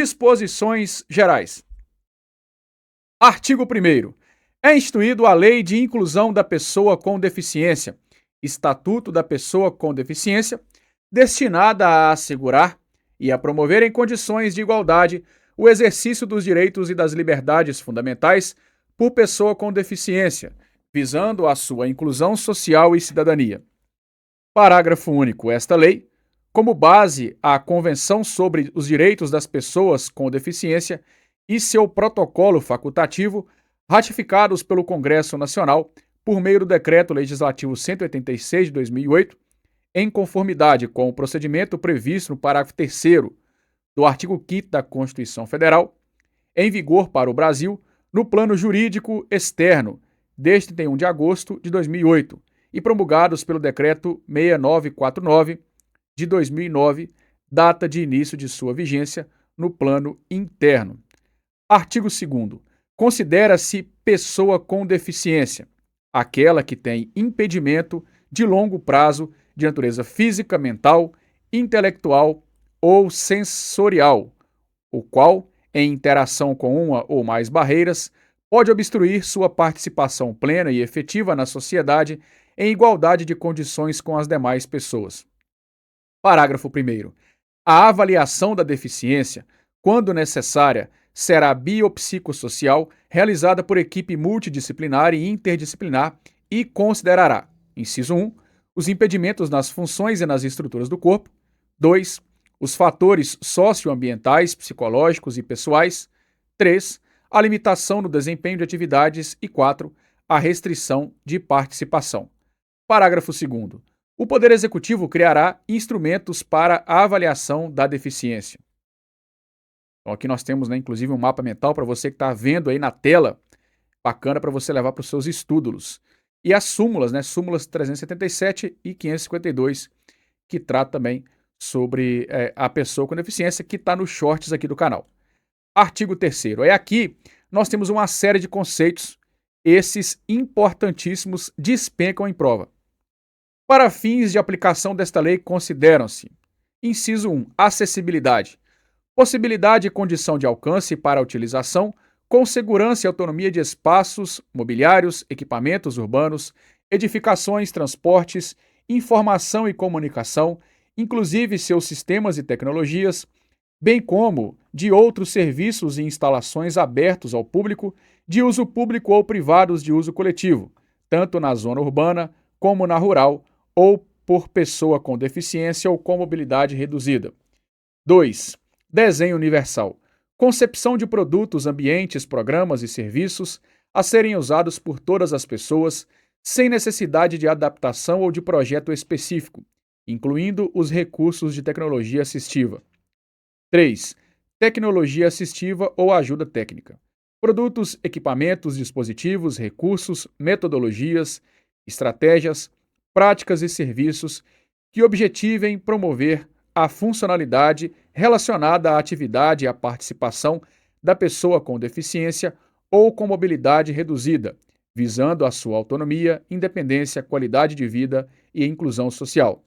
Disposições gerais. Artigo 1º. É instituído a Lei de Inclusão da Pessoa com Deficiência, Estatuto da Pessoa com Deficiência, destinada a assegurar e a promover em condições de igualdade o exercício dos direitos e das liberdades fundamentais por pessoa com deficiência, visando a sua inclusão social e cidadania. Parágrafo único. Esta lei, como base a Convenção sobre os Direitos das Pessoas com Deficiência e seu protocolo facultativo, ratificados pelo Congresso Nacional por meio do Decreto Legislativo 186 de 2008, em conformidade com o procedimento previsto no parágrafo 3º do artigo 5º da Constituição Federal, em vigor para o Brasil no plano jurídico externo, desde 31 de agosto de 2008, e promulgados pelo Decreto 6949 de 2009, data de início de sua vigência no plano interno. Artigo 2º. Considera-se pessoa com deficiência aquela que tem impedimento de longo prazo de natureza física, mental, intelectual ou sensorial, o qual, em interação com uma ou mais barreiras, pode obstruir sua participação plena e efetiva na sociedade em igualdade de condições com as demais pessoas. Parágrafo 1º. A avaliação da deficiência, quando necessária, será biopsicossocial, realizada por equipe multidisciplinar e interdisciplinar e considerará, inciso 1, os impedimentos nas funções e nas estruturas do corpo; 2, os fatores socioambientais, psicológicos e pessoais; 3, a limitação no desempenho de atividades e 4, a restrição de participação. Parágrafo 2º. O Poder Executivo criará instrumentos para a avaliação da deficiência. Então, aqui nós temos, inclusive, um mapa mental para você que está vendo aí na tela, bacana para você levar para os seus estudos. E as súmulas, súmulas 377 e 552, que trata também sobre a pessoa com deficiência, que está nos shorts aqui do canal. Artigo 3º. Aqui nós temos uma série de conceitos, esses importantíssimos despencam em prova. Para fins de aplicação desta lei, consideram-se: inciso 1, acessibilidade, possibilidade e condição de alcance para a utilização, com segurança e autonomia de espaços, mobiliários, equipamentos urbanos, edificações, transportes, informação e comunicação, inclusive seus sistemas e tecnologias, bem como de outros serviços e instalações abertos ao público, de uso público ou privados de uso coletivo, tanto na zona urbana como na rural, ou por pessoa com deficiência ou com mobilidade reduzida. 2. Desenho universal. Concepção de produtos, ambientes, programas e serviços a serem usados por todas as pessoas, sem necessidade de adaptação ou de projeto específico, incluindo os recursos de tecnologia assistiva. 3. Tecnologia assistiva ou ajuda técnica. Produtos, equipamentos, dispositivos, recursos, metodologias, estratégias, práticas e serviços que objetivem promover a funcionalidade relacionada à atividade e à participação da pessoa com deficiência ou com mobilidade reduzida, visando a sua autonomia, independência, qualidade de vida e inclusão social.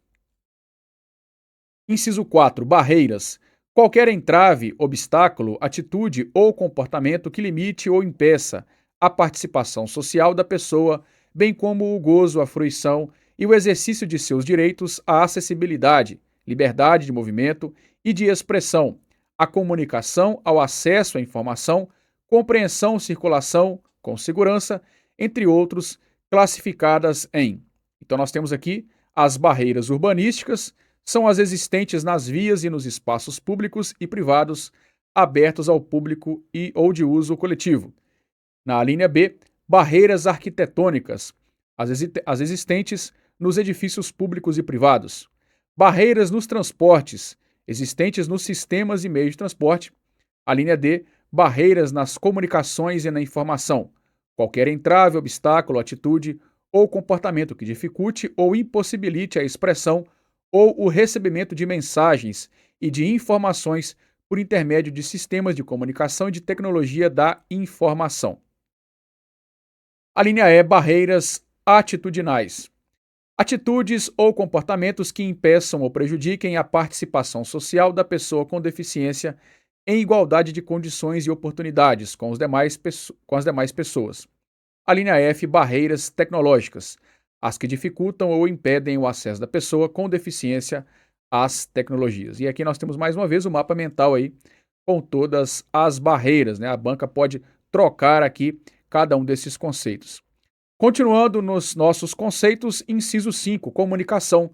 Inciso 4. Barreiras. Qualquer entrave, obstáculo, atitude ou comportamento que limite ou impeça a participação social da pessoa, bem como o gozo, a fruição e o exercício de seus direitos à acessibilidade, liberdade de movimento e de expressão, à comunicação, ao acesso à informação, compreensão, circulação, com segurança, entre outros, classificadas em. Então nós temos aqui as barreiras urbanísticas, são as existentes nas vias e nos espaços públicos e privados abertos ao público e ou de uso coletivo. Na linha B, barreiras arquitetônicas, as existentes nos edifícios públicos e privados. Barreiras nos transportes, existentes nos sistemas e meios de transporte. A linha D, barreiras nas comunicações e na informação. Qualquer entrave, obstáculo, atitude ou comportamento que dificulte ou impossibilite a expressão ou o recebimento de mensagens e de informações por intermédio de sistemas de comunicação e de tecnologia da informação. A linha E, barreiras atitudinais. Atitudes ou comportamentos que impeçam ou prejudiquem a participação social da pessoa com deficiência em igualdade de condições e oportunidades com as demais pessoas. A linha F, barreiras tecnológicas, as que dificultam ou impedem o acesso da pessoa com deficiência às tecnologias. E aqui nós temos mais uma vez o mapa mental aí com todas as barreiras, né? A banca pode trocar aqui cada um desses conceitos. Continuando nos nossos conceitos, inciso 5, comunicação,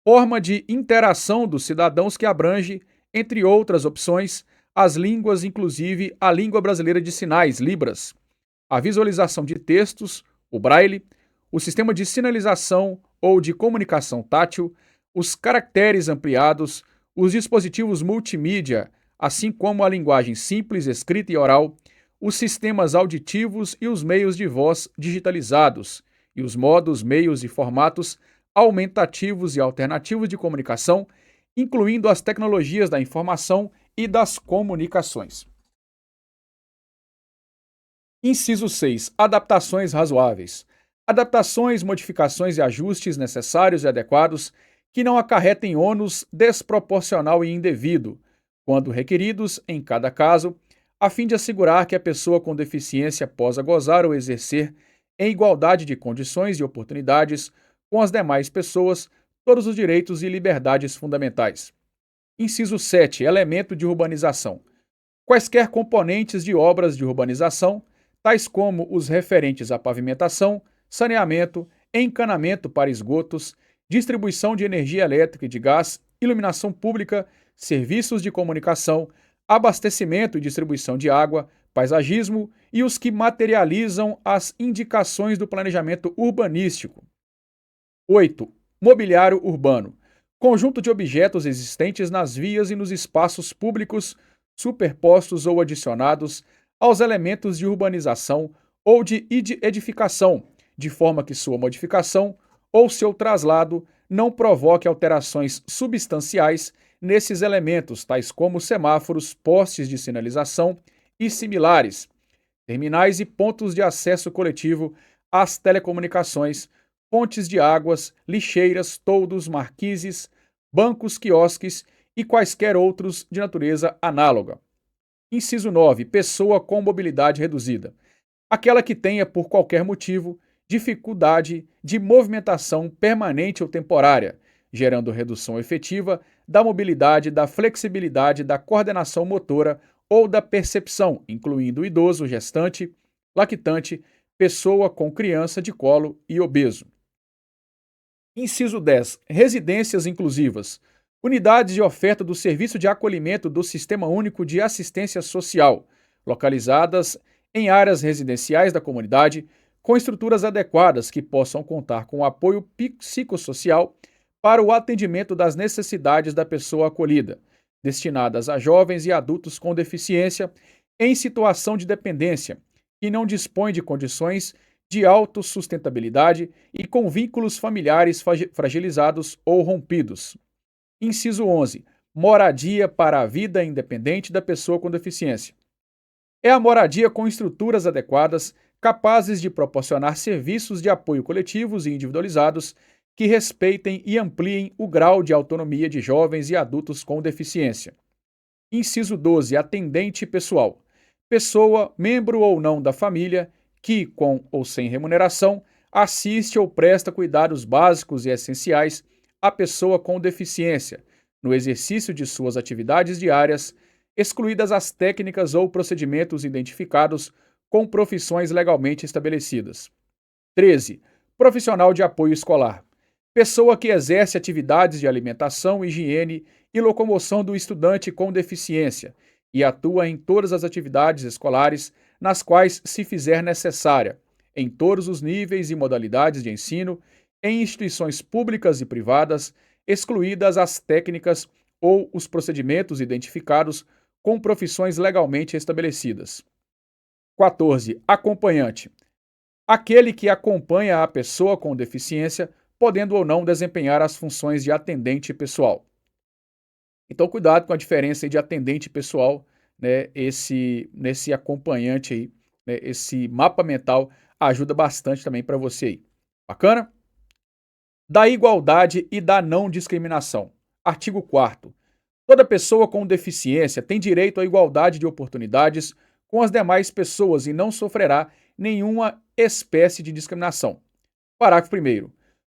forma de interação dos cidadãos que abrange, entre outras opções, as línguas, inclusive a língua brasileira de sinais, Libras, a visualização de textos, o braille, o sistema de sinalização ou de comunicação tátil, os caracteres ampliados, os dispositivos multimídia, assim como a linguagem simples, escrita e oral, os sistemas auditivos e os meios de voz digitalizados, e os modos, meios e formatos aumentativos e alternativos de comunicação, incluindo as tecnologias da informação e das comunicações. Inciso 6. Adaptações razoáveis. Adaptações, modificações e ajustes necessários e adequados que não acarretem ônus desproporcional e indevido, quando requeridos, em cada caso, a fim de assegurar que a pessoa com deficiência possa gozar ou exercer, em igualdade de condições e oportunidades com as demais pessoas, todos os direitos e liberdades fundamentais. Inciso 7. Elemento de urbanização. Quaisquer componentes de obras de urbanização, tais como os referentes à pavimentação, saneamento, encanamento para esgotos, distribuição de energia elétrica e de gás, iluminação pública, serviços de comunicação, abastecimento e distribuição de água, paisagismo e os que materializam as indicações do planejamento urbanístico. 8. Mobiliário urbano. Conjunto de objetos existentes nas vias e nos espaços públicos, superpostos ou adicionados aos elementos de urbanização ou de edificação, de forma que sua modificação ou seu traslado não provoque alterações substanciais nesses elementos, tais como semáforos, postes de sinalização e similares, terminais e pontos de acesso coletivo às telecomunicações, fontes de águas, lixeiras, toldos, marquises, bancos, quiosques e quaisquer outros de natureza análoga. Inciso 9. Pessoa com mobilidade reduzida. Aquela que tenha, por qualquer motivo, dificuldade de movimentação permanente ou temporária, gerando redução efetiva da mobilidade, da flexibilidade, da coordenação motora ou da percepção, incluindo idoso, gestante, lactante, pessoa com criança de colo e obeso. Inciso 10. Residências inclusivas. Unidades de oferta do Serviço de Acolhimento do Sistema Único de Assistência Social, localizadas em áreas residenciais da comunidade, com estruturas adequadas que possam contar com apoio psicossocial para o atendimento das necessidades da pessoa acolhida, destinadas a jovens e adultos com deficiência em situação de dependência, que não dispõem de condições de autossustentabilidade e com vínculos familiares fragilizados ou rompidos. Inciso 11. Moradia para a vida independente da pessoa com deficiência. É a moradia com estruturas adequadas, capazes de proporcionar serviços de apoio coletivos e individualizados que respeitem e ampliem o grau de autonomia de jovens e adultos com deficiência. Inciso 12. Atendente pessoal. Pessoa, membro ou não da família, que, com ou sem remuneração, assiste ou presta cuidados básicos e essenciais à pessoa com deficiência, no exercício de suas atividades diárias, excluídas as técnicas ou procedimentos identificados com profissões legalmente estabelecidas. 13. Profissional de apoio escolar. Pessoa que exerce atividades de alimentação, higiene e locomoção do estudante com deficiência e atua em todas as atividades escolares nas quais se fizer necessária, em todos os níveis e modalidades de ensino, em instituições públicas e privadas, excluídas as técnicas ou os procedimentos identificados com profissões legalmente estabelecidas. 14. Acompanhante. Aquele que acompanha a pessoa com deficiência, podendo ou não desempenhar as funções de atendente pessoal. Então, cuidado com a diferença aí de atendente pessoal, né? Nesse acompanhante aí, né? Esse mapa mental ajuda bastante também para você aí. Bacana? Da igualdade e da não discriminação. Artigo 4º. Toda pessoa com deficiência tem direito à igualdade de oportunidades com as demais pessoas e não sofrerá nenhuma espécie de discriminação. Parágrafo 1º.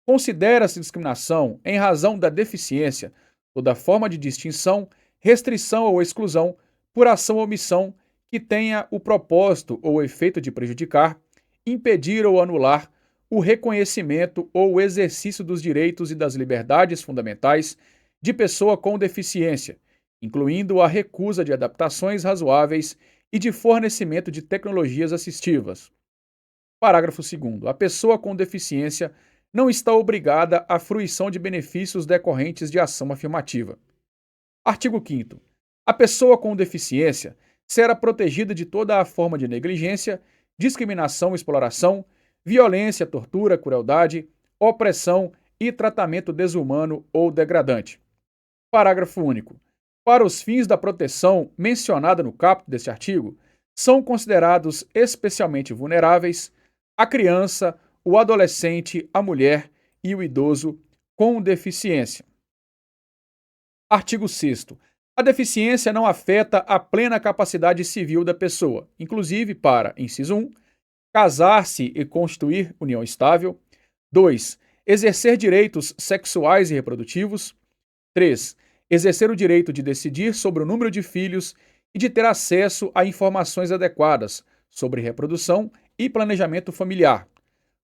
Considera-se discriminação em razão da deficiência toda forma de distinção, restrição ou exclusão por ação ou omissão que tenha o propósito ou efeito de prejudicar, impedir ou anular o reconhecimento ou o exercício dos direitos e das liberdades fundamentais de pessoa com deficiência, incluindo a recusa de adaptações razoáveis e de fornecimento de tecnologias assistivas. Parágrafo 2º. A pessoa com deficiência não está obrigada à fruição de benefícios decorrentes de ação afirmativa. Artigo 5º. A pessoa com deficiência será protegida de toda a forma de negligência, discriminação, exploração, violência, tortura, crueldade, opressão e tratamento desumano ou degradante. Parágrafo único. Para os fins da proteção mencionada no caput deste artigo, são considerados especialmente vulneráveis a criança, o adolescente, a mulher e o idoso com deficiência. Artigo 6º. A deficiência não afeta a plena capacidade civil da pessoa, inclusive para, inciso 1, casar-se e constituir união estável. 2. Exercer direitos sexuais e reprodutivos. 3. Exercer o direito de decidir sobre o número de filhos e de ter acesso a informações adequadas sobre reprodução e planejamento familiar.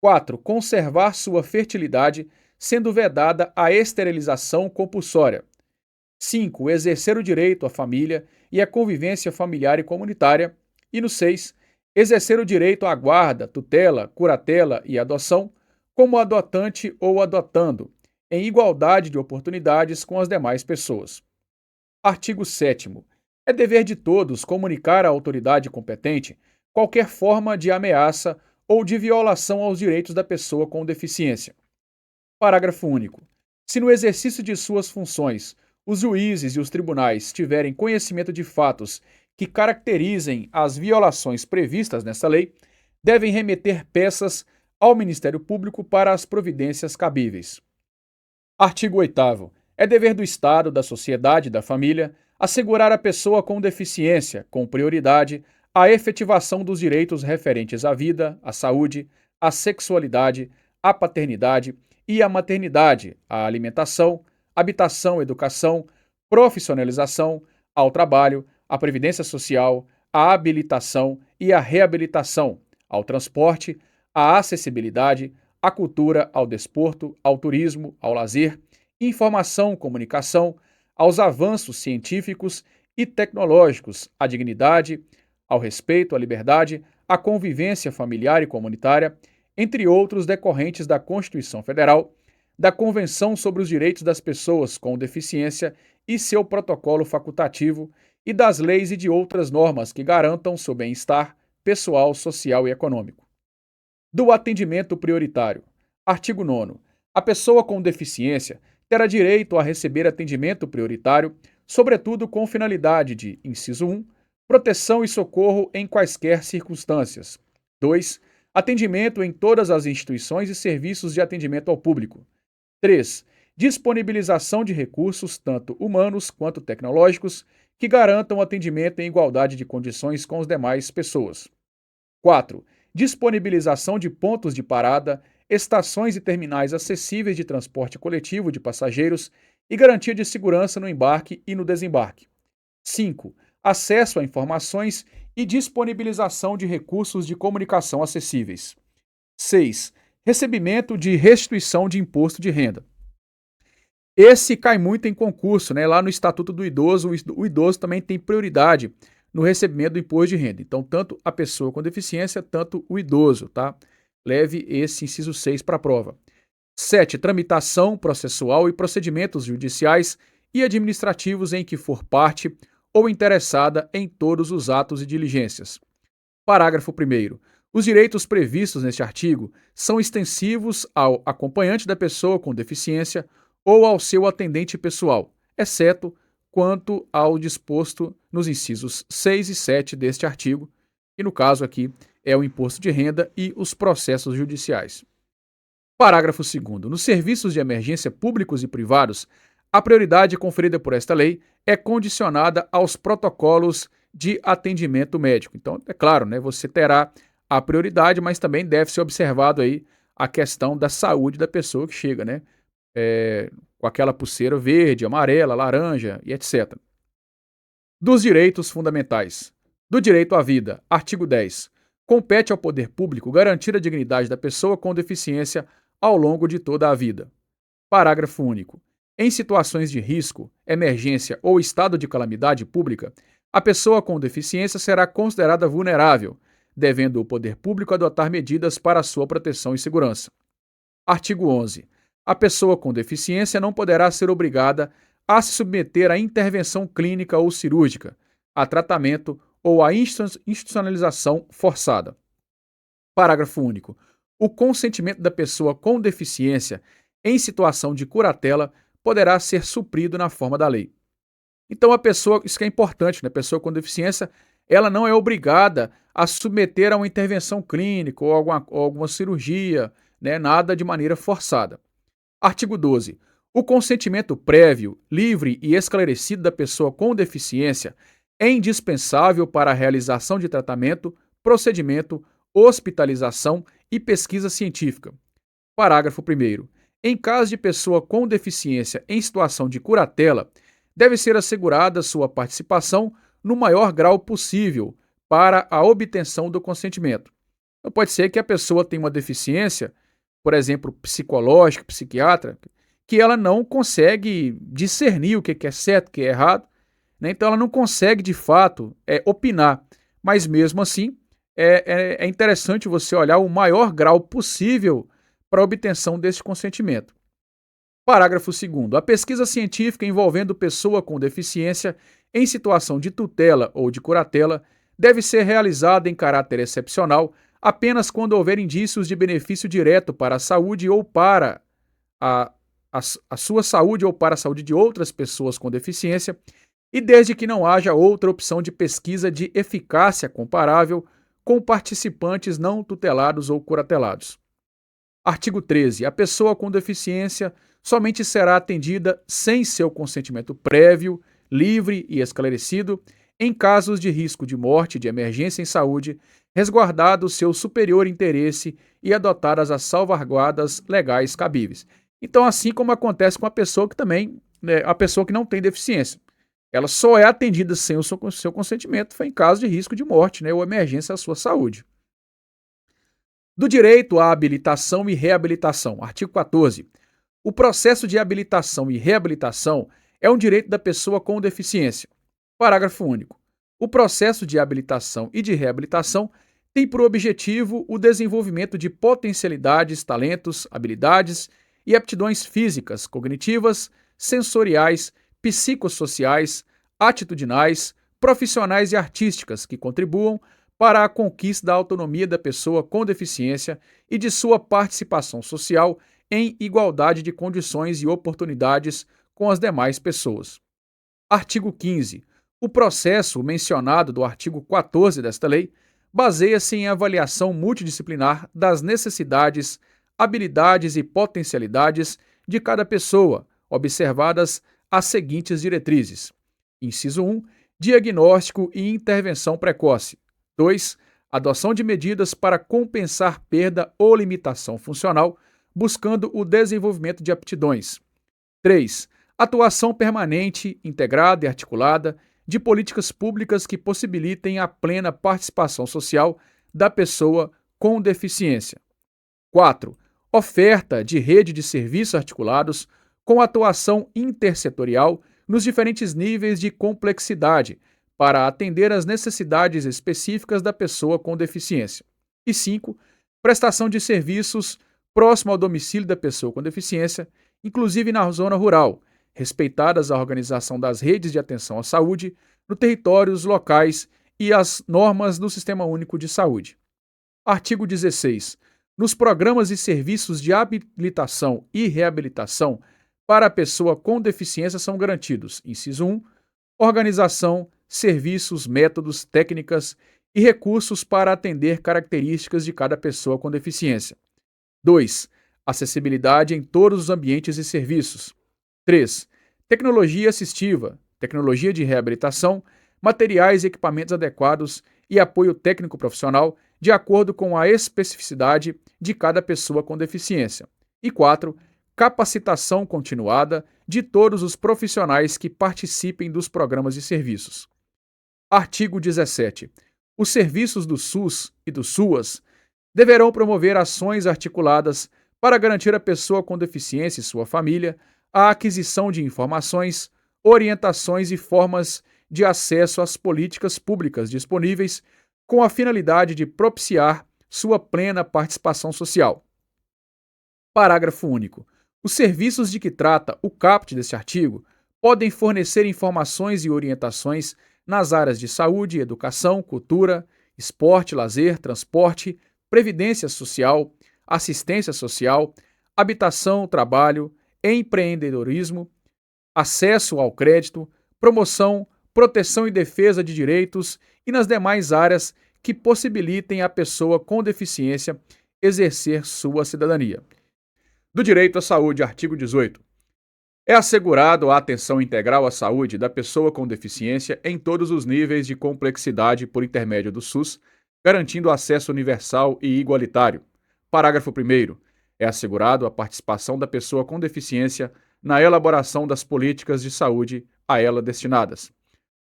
4. Conservar sua fertilidade, sendo vedada a esterilização compulsória. 5. Exercer o direito à família e à convivência familiar e comunitária. E no 6. Exercer o direito à guarda, tutela, curatela e adoção como adotante ou adotando, em igualdade de oportunidades com as demais pessoas. Artigo 7º. É dever de todos comunicar à autoridade competente qualquer forma de ameaça ou de violação aos direitos da pessoa com deficiência. Parágrafo único. Se no exercício de suas funções os juízes e os tribunais tiverem conhecimento de fatos que caracterizem as violações previstas nesta lei, devem remeter peças ao Ministério Público para as providências cabíveis. Artigo 8º. É dever do Estado, da sociedade e da família assegurar à pessoa com deficiência, com prioridade, a efetivação dos direitos referentes à vida, à saúde, à sexualidade, à paternidade e à maternidade, à alimentação, habitação, educação, profissionalização, ao trabalho, à previdência social, à habilitação e à reabilitação, ao transporte, à acessibilidade, à cultura, ao desporto, ao turismo, ao lazer, informação, comunicação, aos avanços científicos e tecnológicos, à dignidade, ao respeito, à liberdade, à convivência familiar e comunitária, entre outros decorrentes da Constituição Federal, da Convenção sobre os Direitos das Pessoas com Deficiência e seu protocolo facultativo e das leis e de outras normas que garantam seu bem-estar pessoal, social e econômico. Do atendimento prioritário. Artigo 9º. A pessoa com deficiência terá direito a receber atendimento prioritário, sobretudo com finalidade de, inciso 1, proteção e socorro em quaisquer circunstâncias. 2. Atendimento em todas as instituições e serviços de atendimento ao público. 3. Disponibilização de recursos, tanto humanos quanto tecnológicos, que garantam atendimento em igualdade de condições com as demais pessoas. 4. Disponibilização de pontos de parada, estações e terminais acessíveis de transporte coletivo de passageiros e garantia de segurança no embarque e no desembarque. 5. Acesso a informações e disponibilização de recursos de comunicação acessíveis. 6. Recebimento de restituição de imposto de renda. Esse cai muito em concurso, né? Lá no Estatuto do Idoso, o idoso também tem prioridade no recebimento do imposto de renda. Então, tanto a pessoa com deficiência, tanto o idoso, tá? Leve esse inciso 6 para a prova. 7. Tramitação processual e procedimentos judiciais e administrativos em que for parte ou interessada em todos os atos e diligências. Parágrafo 1º. Os direitos previstos neste artigo são extensivos ao acompanhante da pessoa com deficiência ou ao seu atendente pessoal, exceto quanto ao disposto nos incisos 6 e 7 deste artigo, que no caso aqui é o imposto de renda e os processos judiciais. Parágrafo 2º. Nos serviços de emergência públicos e privados, A prioridade conferida por esta lei é condicionada aos protocolos de atendimento médico. Então, é claro, né, você terá a prioridade, mas também deve ser observado aí a questão da saúde da pessoa que chega, né? Com aquela pulseira verde, amarela, laranja e etc. Dos direitos fundamentais. Do direito à vida, artigo 10. Compete ao poder público garantir a dignidade da pessoa com deficiência ao longo de toda a vida. Parágrafo único. Em situações de risco, emergência ou estado de calamidade pública, a pessoa com deficiência será considerada vulnerável, devendo o poder público adotar medidas para sua proteção e segurança. Artigo 11. A pessoa com deficiência não poderá ser obrigada a se submeter a intervenção clínica ou cirúrgica, a tratamento ou a institucionalização forçada. Parágrafo único. O consentimento da pessoa com deficiência em situação de curatela poderá ser suprido na forma da lei. Então a pessoa, isso que é importante, né? A pessoa com deficiência, ela não é obrigada a submeter a uma intervenção clínica ou alguma cirurgia, né? Nada de maneira forçada. Artigo 12. O consentimento prévio, livre e esclarecido da pessoa com deficiência é indispensável para a realização de tratamento, procedimento, hospitalização e pesquisa científica. Parágrafo 1º. Em caso de pessoa com deficiência em situação de curatela, deve ser assegurada sua participação no maior grau possível para a obtenção do consentimento. Então, pode ser que a pessoa tenha uma deficiência, por exemplo, psicológica, psiquiátrica, que ela não consegue discernir o que é certo, o que é errado, né? Então ela não consegue, de fato, opinar. Mas mesmo assim, é interessante você olhar o maior grau possível para a obtenção desse consentimento. Parágrafo 2º. A pesquisa científica envolvendo pessoa com deficiência em situação de tutela ou de curatela deve ser realizada em caráter excepcional apenas quando houver indícios de benefício direto para a saúde ou para a sua saúde ou para a saúde de outras pessoas com deficiência, e desde que não haja outra opção de pesquisa de eficácia comparável com participantes não tutelados ou curatelados. Artigo 13. A pessoa com deficiência somente será atendida sem seu consentimento prévio, livre e esclarecido, em casos de risco de morte, de emergência em saúde, resguardado seu superior interesse e adotadas as salvaguardas legais cabíveis. Então, assim como acontece com a pessoa que também, né, a pessoa que não tem deficiência, ela só é atendida sem o seu consentimento foi em caso de risco de morte, né, ou emergência à sua saúde. Do direito à habilitação e reabilitação, artigo 14. O processo de habilitação e reabilitação é um direito da pessoa com deficiência. Parágrafo único. O processo de habilitação e de reabilitação tem por objetivo o desenvolvimento de potencialidades, talentos, habilidades e aptidões físicas, cognitivas, sensoriais, psicossociais, atitudinais, profissionais e artísticas que contribuam para a conquista da autonomia da pessoa com deficiência e de sua participação social em igualdade de condições e oportunidades com as demais pessoas. Artigo 15. O processo mencionado do artigo 14 desta lei baseia-se em avaliação multidisciplinar das necessidades, habilidades e potencialidades de cada pessoa, observadas as seguintes diretrizes. Inciso 1. Diagnóstico e intervenção precoce. 2. Adoção de medidas para compensar perda ou limitação funcional, buscando o desenvolvimento de aptidões. 3. Atuação permanente, integrada e articulada de políticas públicas que possibilitem a plena participação social da pessoa com deficiência. 4. Oferta de rede de serviços articulados com atuação intersetorial nos diferentes níveis de complexidade para atender às necessidades específicas da pessoa com deficiência. E 5. Prestação de serviços próximo ao domicílio da pessoa com deficiência, inclusive na zona rural, respeitadas a organização das redes de atenção à saúde no territórios locais e as normas do Sistema Único de Saúde. Artigo 16. Nos programas e serviços de habilitação e reabilitação para a pessoa com deficiência são garantidos, inciso 1, organização, serviços, métodos, técnicas e recursos para atender características de cada pessoa com deficiência. 2. Acessibilidade em todos os ambientes e serviços. 3. tecnologia assistiva, tecnologia de reabilitação, materiais e equipamentos adequados e apoio técnico profissional de acordo com a especificidade de cada pessoa com deficiência. E 4. Capacitação continuada de todos os profissionais que participem dos programas e serviços. Artigo 17. Os serviços do SUS e do SUAS deverão promover ações articuladas para garantir à pessoa com deficiência e sua família a aquisição de informações, orientações e formas de acesso às políticas públicas disponíveis com a finalidade de propiciar sua plena participação social. Parágrafo único. Os serviços de que trata o caput deste artigo podem fornecer informações e orientações nas áreas de saúde, educação, cultura, esporte, lazer, transporte, previdência social, assistência social, habitação, trabalho, empreendedorismo, acesso ao crédito, promoção, proteção e defesa de direitos e nas demais áreas que possibilitem à pessoa com deficiência exercer sua cidadania. Do direito à saúde, artigo 18. É assegurado a atenção integral à saúde da pessoa com deficiência em todos os níveis de complexidade por intermédio do SUS, garantindo acesso universal e igualitário. Parágrafo 1º. É assegurado a participação da pessoa com deficiência na elaboração das políticas de saúde a ela destinadas.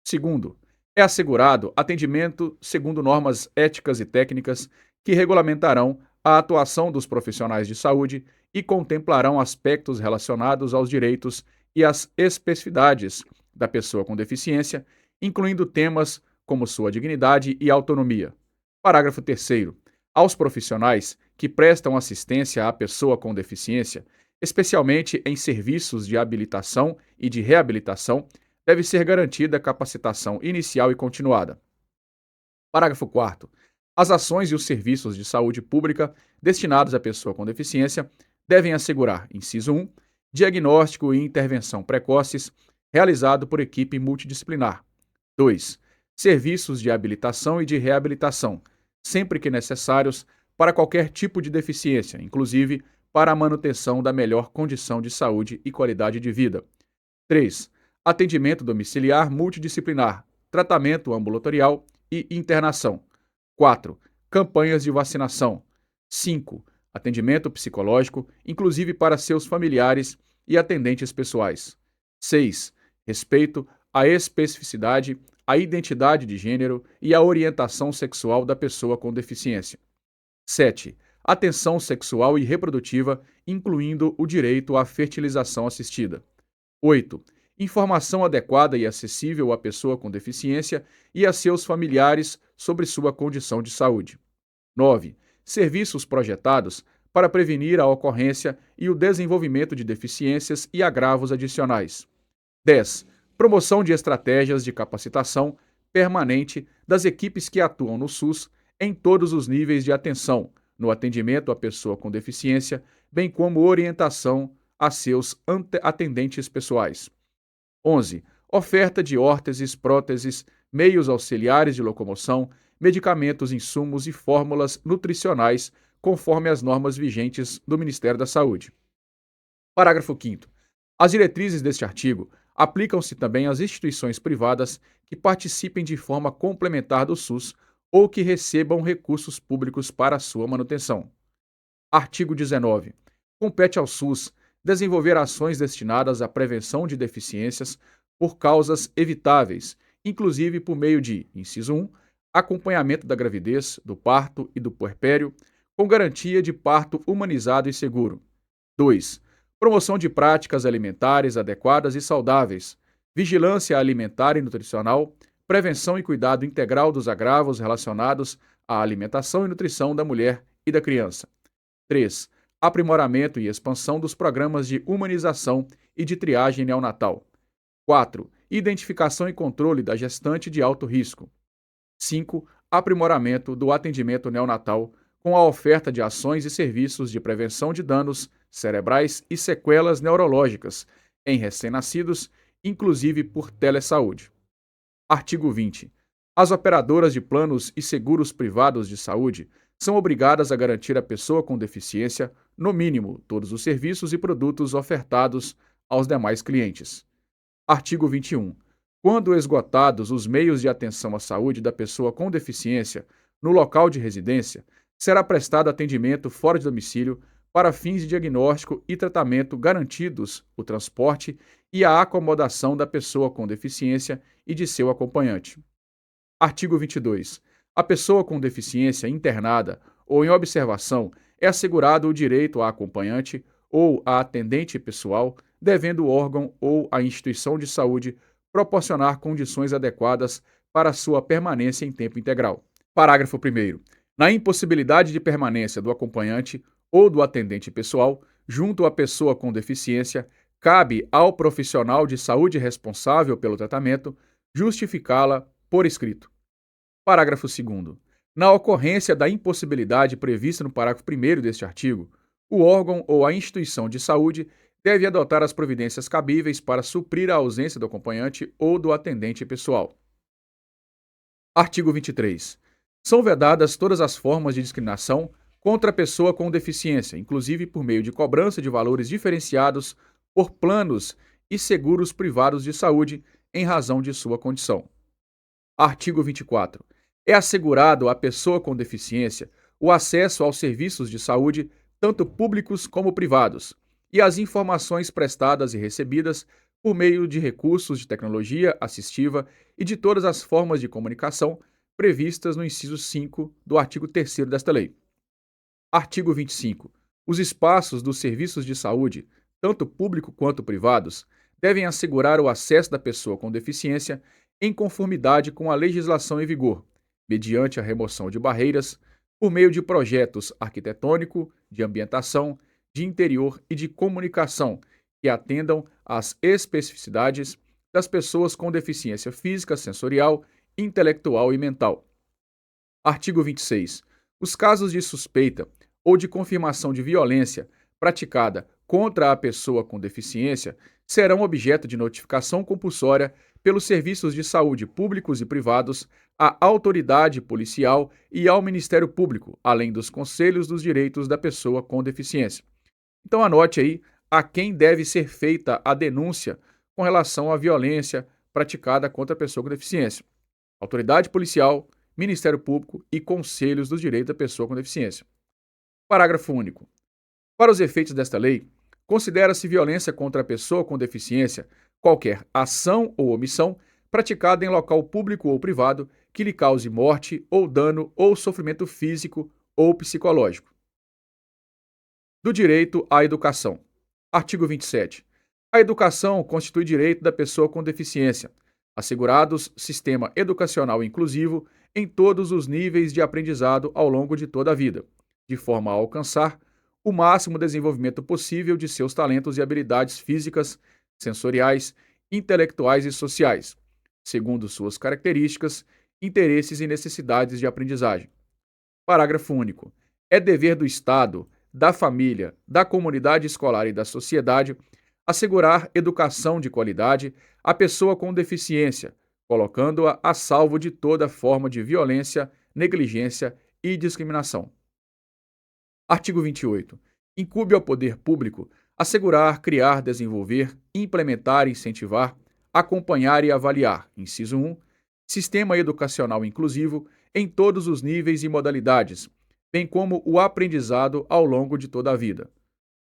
Segundo, é assegurado atendimento segundo normas éticas e técnicas que regulamentarão a atuação dos profissionais de saúde e contemplarão aspectos relacionados aos direitos e às especificidades da pessoa com deficiência, incluindo temas como sua dignidade e autonomia. Parágrafo 3º. Aos profissionais que prestam assistência à pessoa com deficiência, especialmente em serviços de habilitação e de reabilitação, deve ser garantida capacitação inicial e continuada. Parágrafo 4º. As ações e os serviços de saúde pública destinados à pessoa com deficiência devem assegurar, inciso 1, diagnóstico e intervenção precoces realizado por equipe multidisciplinar. 2. Serviços de habilitação e de reabilitação, sempre que necessários, para qualquer tipo de deficiência, inclusive para a manutenção da melhor condição de saúde e qualidade de vida. 3. Atendimento domiciliar multidisciplinar, tratamento ambulatorial e internação. 4. Campanhas de vacinação. 5. Atendimento psicológico, inclusive para seus familiares e atendentes pessoais. 6. Respeito à especificidade, à identidade de gênero e à orientação sexual da pessoa com deficiência. 7. Atenção sexual e reprodutiva, incluindo o direito à fertilização assistida. 8. Informação adequada e acessível à pessoa com deficiência e a seus familiares sobre sua condição de saúde. 9. Serviços projetados para prevenir a ocorrência e o desenvolvimento de deficiências e agravos adicionais. 10. Promoção de estratégias de capacitação permanente das equipes que atuam no SUS em todos os níveis de atenção, no atendimento à pessoa com deficiência, bem como orientação a seus atendentes pessoais. 11. Oferta de órteses, próteses, meios auxiliares de locomoção, medicamentos, insumos e fórmulas nutricionais, conforme as normas vigentes do Ministério da Saúde. Parágrafo 5º. As diretrizes deste artigo aplicam-se também às instituições privadas que participem de forma complementar do SUS ou que recebam recursos públicos para sua manutenção. Artigo 19. Compete ao SUS desenvolver ações destinadas à prevenção de deficiências por causas evitáveis, inclusive por meio de, inciso 1, acompanhamento da gravidez, do parto e do puerpério, com garantia de parto humanizado e seguro. 2. Promoção de práticas alimentares adequadas e saudáveis, vigilância alimentar e nutricional, prevenção e cuidado integral dos agravos relacionados à alimentação e nutrição da mulher e da criança. 3. Aprimoramento e expansão dos programas de humanização e de triagem neonatal. 4. Identificação e controle da gestante de alto risco. 5. Aprimoramento do atendimento neonatal com a oferta de ações e serviços de prevenção de danos cerebrais e sequelas neurológicas em recém-nascidos, inclusive por telesaúde. Artigo 20. As operadoras de planos e seguros privados de saúde são obrigadas a garantir à pessoa com deficiência, no mínimo, todos os serviços e produtos ofertados aos demais clientes. Artigo 21. Quando esgotados os meios de atenção à saúde da pessoa com deficiência no local de residência, será prestado atendimento fora de domicílio para fins de diagnóstico e tratamento, garantidos o transporte e a acomodação da pessoa com deficiência e de seu acompanhante. Artigo 22. A pessoa com deficiência internada ou em observação é assegurado o direito a acompanhante ou a atendente pessoal, devendo o órgão ou a instituição de saúde proporcionar condições adequadas para sua permanência em tempo integral. Parágrafo 1º. Na impossibilidade de permanência do acompanhante ou do atendente pessoal junto à pessoa com deficiência, cabe ao profissional de saúde responsável pelo tratamento justificá-la por escrito. Parágrafo 2º. Na ocorrência da impossibilidade prevista no parágrafo 1º deste artigo, o órgão ou a instituição de saúde deve adotar as providências cabíveis para suprir a ausência do acompanhante ou do atendente pessoal. Artigo 23. São vedadas todas as formas de discriminação contra a pessoa com deficiência, inclusive por meio de cobrança de valores diferenciados por planos e seguros privados de saúde em razão de sua condição. Artigo 24. É assegurado à pessoa com deficiência o acesso aos serviços de saúde, tanto públicos como privados, e às informações prestadas e recebidas por meio de recursos de tecnologia assistiva e de todas as formas de comunicação previstas no inciso 5 do artigo 3º desta lei. Artigo 25. Os espaços dos serviços de saúde, tanto público quanto privados, devem assegurar o acesso da pessoa com deficiência em conformidade com a legislação em vigor, mediante a remoção de barreiras, por meio de projetos arquitetônico, de ambientação, de interior e de comunicação que atendam às especificidades das pessoas com deficiência física, sensorial, intelectual e mental. Artigo 26. Os casos de suspeita ou de confirmação de violência praticada contra a pessoa com deficiência serão objeto de notificação compulsória pelos serviços de saúde públicos e privados à autoridade policial e ao Ministério Público, além dos conselhos dos direitos da pessoa com deficiência. Então anote aí a quem deve ser feita a denúncia com relação à violência praticada contra a pessoa com deficiência. Autoridade policial, Ministério Público e conselhos dos direitos da pessoa com deficiência. Parágrafo único. Para os efeitos desta lei, considera-se violência contra a pessoa com deficiência qualquer ação ou omissão praticada em local público ou privado que lhe cause morte ou dano ou sofrimento físico ou psicológico. Do direito à educação. Artigo 27. A educação constitui direito da pessoa com deficiência, assegurados sistema educacional inclusivo em todos os níveis de aprendizado ao longo de toda a vida, de forma a alcançar o máximo desenvolvimento possível de seus talentos e habilidades físicas, sensoriais, intelectuais e sociais, segundo suas características, interesses e necessidades de aprendizagem. Parágrafo único. É dever do Estado, da família, da comunidade escolar e da sociedade assegurar educação de qualidade à pessoa com deficiência, colocando-a a salvo de toda forma de violência, negligência e discriminação. Artigo 28. Incumbe ao poder público assegurar, criar, desenvolver, implementar, incentivar, acompanhar e avaliar, inciso 1, sistema educacional inclusivo em todos os níveis e modalidades, bem como o aprendizado ao longo de toda a vida.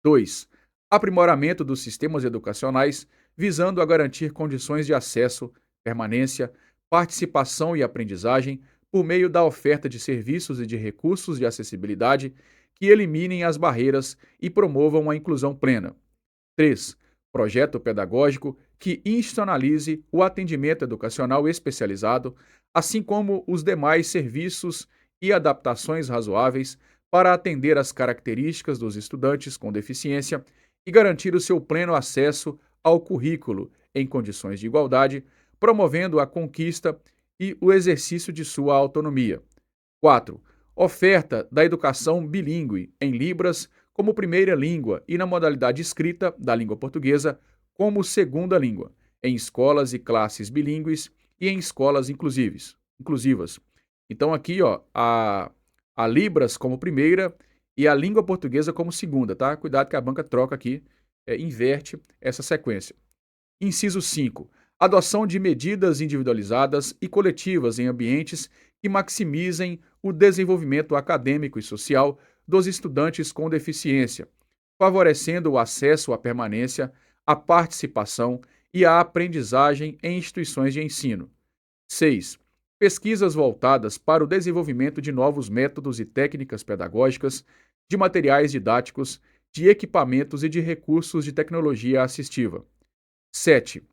2. Aprimoramento dos sistemas educacionais, visando a garantir condições de acesso, permanência, participação e aprendizagem por meio da oferta de serviços e de recursos de acessibilidade que eliminem as barreiras e promovam a inclusão plena. 3. Projeto pedagógico que institucionalize o atendimento educacional especializado, assim como os demais serviços e adaptações razoáveis para atender às características dos estudantes com deficiência e garantir o seu pleno acesso ao currículo em condições de igualdade, promovendo a conquista e o exercício de sua autonomia. 4. Oferta da educação bilíngue em Libras como primeira língua e na modalidade escrita da língua portuguesa como segunda língua, em escolas e classes bilíngues e em escolas inclusivas. Então aqui, ó, a Libras como primeira e a língua portuguesa como segunda, tá? Cuidado que a banca troca aqui, inverte essa sequência. Inciso 5. Adoção de medidas individualizadas e coletivas em ambientes que maximizem o desenvolvimento acadêmico e social dos estudantes com deficiência, favorecendo o acesso à permanência, a participação e a aprendizagem em instituições de ensino. 6. Pesquisas voltadas para o desenvolvimento de novos métodos e técnicas pedagógicas, de materiais didáticos, de equipamentos e de recursos de tecnologia assistiva. 7.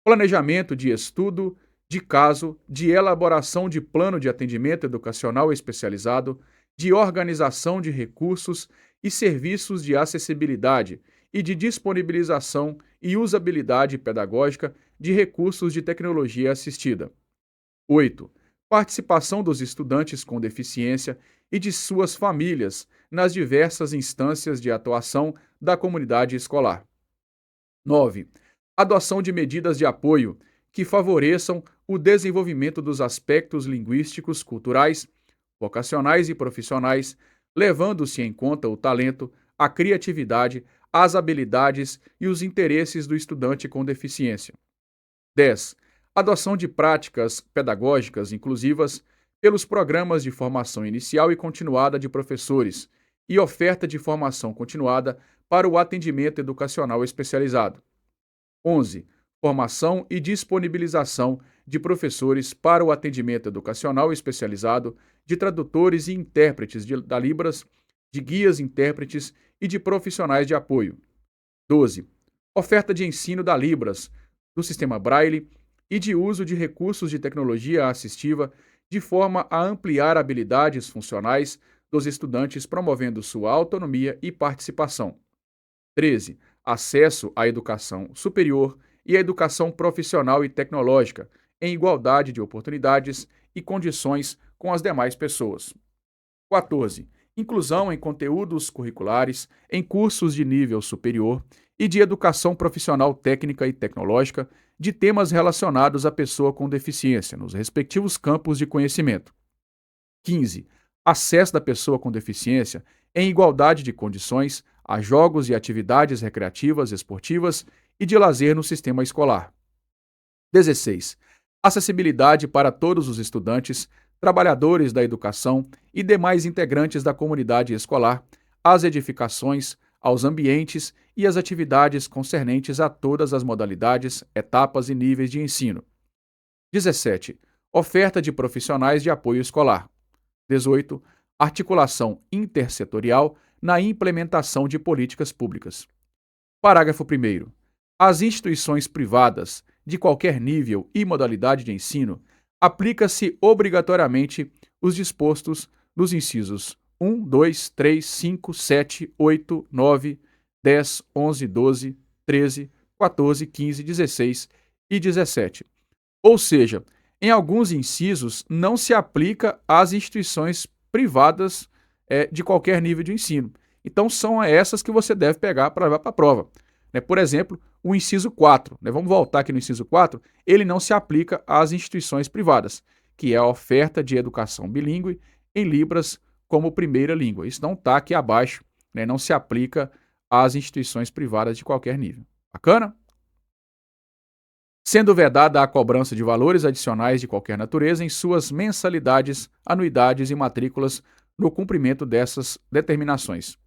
Planejamento de estudo, de caso, de elaboração de plano de atendimento educacional especializado, de organização de recursos e serviços de acessibilidade e de disponibilização e usabilidade pedagógica de recursos de tecnologia assistida. 8. Participação dos estudantes com deficiência e de suas famílias nas diversas instâncias de atuação da comunidade escolar. 9. Adoção de medidas de apoio que favoreçam o desenvolvimento dos aspectos linguísticos, culturais, vocacionais e profissionais, levando-se em conta o talento, a criatividade, as habilidades e os interesses do estudante com deficiência. 10. Adoção de práticas pedagógicas inclusivas pelos programas de formação inicial e continuada de professores e oferta de formação continuada para o atendimento educacional especializado. 11. Formação e disponibilização de professores para o atendimento educacional especializado, de tradutores e intérpretes da Libras, de guias intérpretes e de profissionais de apoio. 12. Oferta de ensino da Libras, do sistema Braille e de uso de recursos de tecnologia assistiva, de forma a ampliar habilidades funcionais dos estudantes, promovendo sua autonomia e participação. 13. Acesso à educação superior e à educação profissional e tecnológica, em igualdade de oportunidades e condições com as demais pessoas. 14. Inclusão em conteúdos curriculares, em cursos de nível superior e de educação profissional técnica e tecnológica, de temas relacionados à pessoa com deficiência, nos respectivos campos de conhecimento. 15. Acesso da pessoa com deficiência, em igualdade de condições, a jogos e atividades recreativas, esportivas e de lazer no sistema escolar. 16. Acessibilidade para todos os estudantes, trabalhadores da educação e demais integrantes da comunidade escolar, às edificações, aos ambientes e às atividades concernentes a todas as modalidades, etapas e níveis de ensino. 17. Oferta de profissionais de apoio escolar. 18. Articulação intersetorial na implementação de políticas públicas. Parágrafo 1º. Às instituições privadas, de qualquer nível e modalidade de ensino, aplica-se obrigatoriamente os dispostos nos incisos 1, 2, 3, 5, 7, 8, 9, 10, 11, 12, 13, 14, 15, 16 e 17. Ou seja, em alguns incisos não se aplica às instituições privadas de qualquer nível de ensino. Então são essas que você deve pegar para levar para a prova. Por exemplo, o inciso 4, vamos voltar aqui no inciso 4, ele não se aplica às instituições privadas, que é a oferta de educação bilíngue em Libras como primeira língua. Isso não está aqui abaixo, não se aplica às instituições privadas de qualquer nível. Bacana? Sendo vedada a cobrança de valores adicionais de qualquer natureza em suas mensalidades, anuidades e matrículas no cumprimento dessas determinações.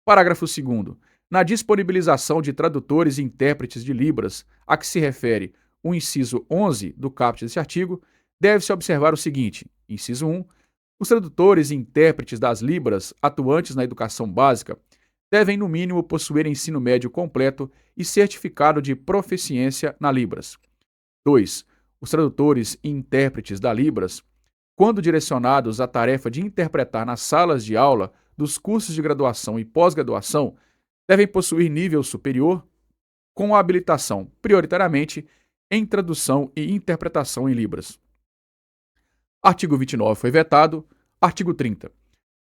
Parágrafo 2º. Na disponibilização de tradutores e intérpretes de Libras, a que se refere o inciso 11 do caput deste artigo, deve-se observar o seguinte: inciso 1. Os tradutores e intérpretes das Libras atuantes na educação básica devem, no mínimo, possuir ensino médio completo e certificado de proficiência na Libras. 2. Os tradutores e intérpretes da Libras, quando direcionados à tarefa de interpretar nas salas de aula dos cursos de graduação e pós-graduação, devem possuir nível superior com a habilitação, prioritariamente, em tradução e interpretação em Libras. Artigo 29 foi vetado. Artigo 30.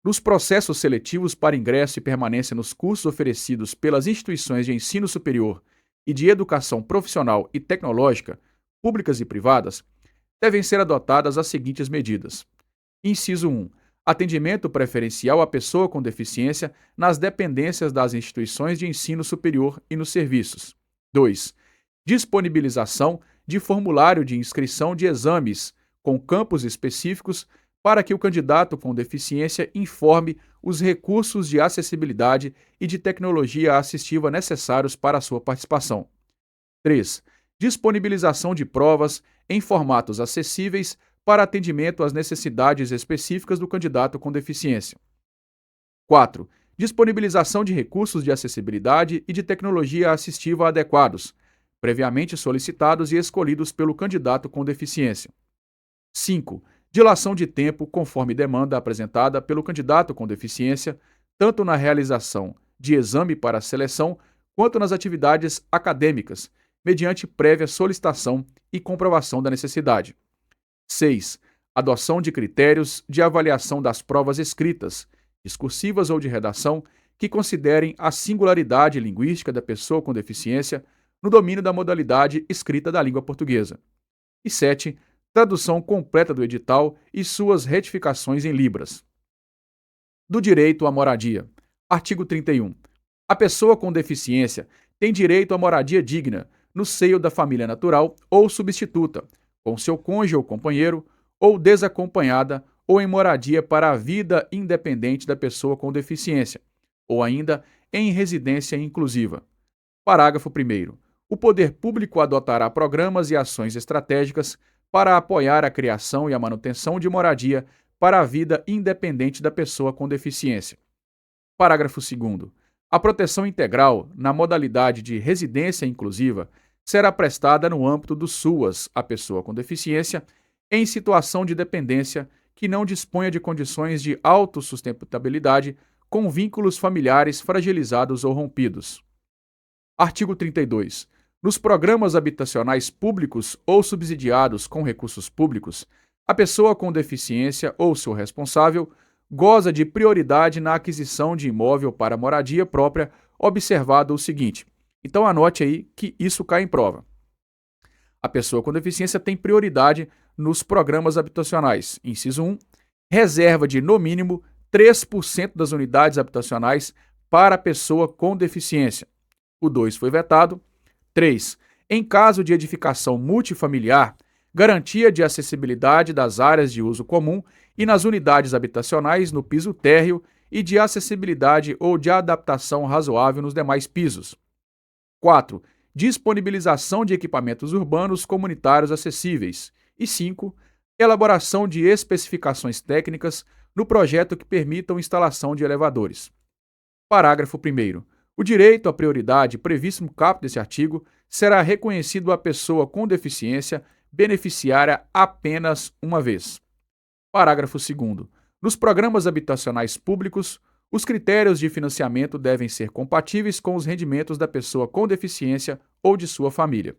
Nos processos seletivos para ingresso e permanência nos cursos oferecidos pelas instituições de ensino superior e de educação profissional e tecnológica, públicas e privadas, devem ser adotadas as seguintes medidas. Inciso 1. Atendimento preferencial à pessoa com deficiência nas dependências das instituições de ensino superior e nos serviços. 2. disponibilização de formulário de inscrição de exames com campos específicos para que o candidato com deficiência informe os recursos de acessibilidade e de tecnologia assistiva necessários para a sua participação. 3. Disponibilização de provas em formatos acessíveis para atendimento às necessidades específicas do candidato com deficiência. 4. Disponibilização de recursos de acessibilidade e de tecnologia assistiva adequados, previamente solicitados e escolhidos pelo candidato com deficiência. 5. Dilação de tempo conforme demanda apresentada pelo candidato com deficiência, tanto na realização de exame para seleção quanto nas atividades acadêmicas, mediante prévia solicitação e comprovação da necessidade. 6. Adoção de critérios de avaliação das provas escritas, discursivas ou de redação, que considerem a singularidade linguística da pessoa com deficiência no domínio da modalidade escrita da língua portuguesa. E 7. Tradução completa do edital e suas retificações em libras. Do direito à moradia. Artigo 31. A pessoa com deficiência tem direito à moradia digna no seio da família natural ou substituta, com seu cônjuge ou companheiro, ou desacompanhada, ou em moradia para a vida independente da pessoa com deficiência, ou ainda em residência inclusiva. Parágrafo 1º. O poder público adotará programas e ações estratégicas para apoiar a criação e a manutenção de moradia para a vida independente da pessoa com deficiência. Parágrafo 2º. A proteção integral, na modalidade de residência inclusiva, será prestada no âmbito do SUAS à pessoa com deficiência em situação de dependência que não disponha de condições de autossustentabilidade com vínculos familiares fragilizados ou rompidos. Artigo 32. Nos programas habitacionais públicos ou subsidiados com recursos públicos, a pessoa com deficiência ou seu responsável goza de prioridade na aquisição de imóvel para moradia própria, observado o seguinte. Então anote aí que isso cai em prova. A pessoa com deficiência tem prioridade nos programas habitacionais. Inciso 1, reserva de, no mínimo, 3% das unidades habitacionais para a pessoa com deficiência. O 2 foi vetado. 3. Em caso de edificação multifamiliar, garantia de acessibilidade das áreas de uso comum e nas unidades habitacionais no piso térreo e de acessibilidade ou de adaptação razoável nos demais pisos. 4. Disponibilização de equipamentos urbanos comunitários acessíveis. E 5. Elaboração de especificações técnicas no projeto que permitam instalação de elevadores. Parágrafo 1º. O direito à prioridade previsto no caput desse artigo será reconhecido à pessoa com deficiência beneficiária apenas uma vez. Parágrafo 2º. Nos programas habitacionais públicos, os critérios de financiamento devem ser compatíveis com os rendimentos da pessoa com deficiência ou de sua família.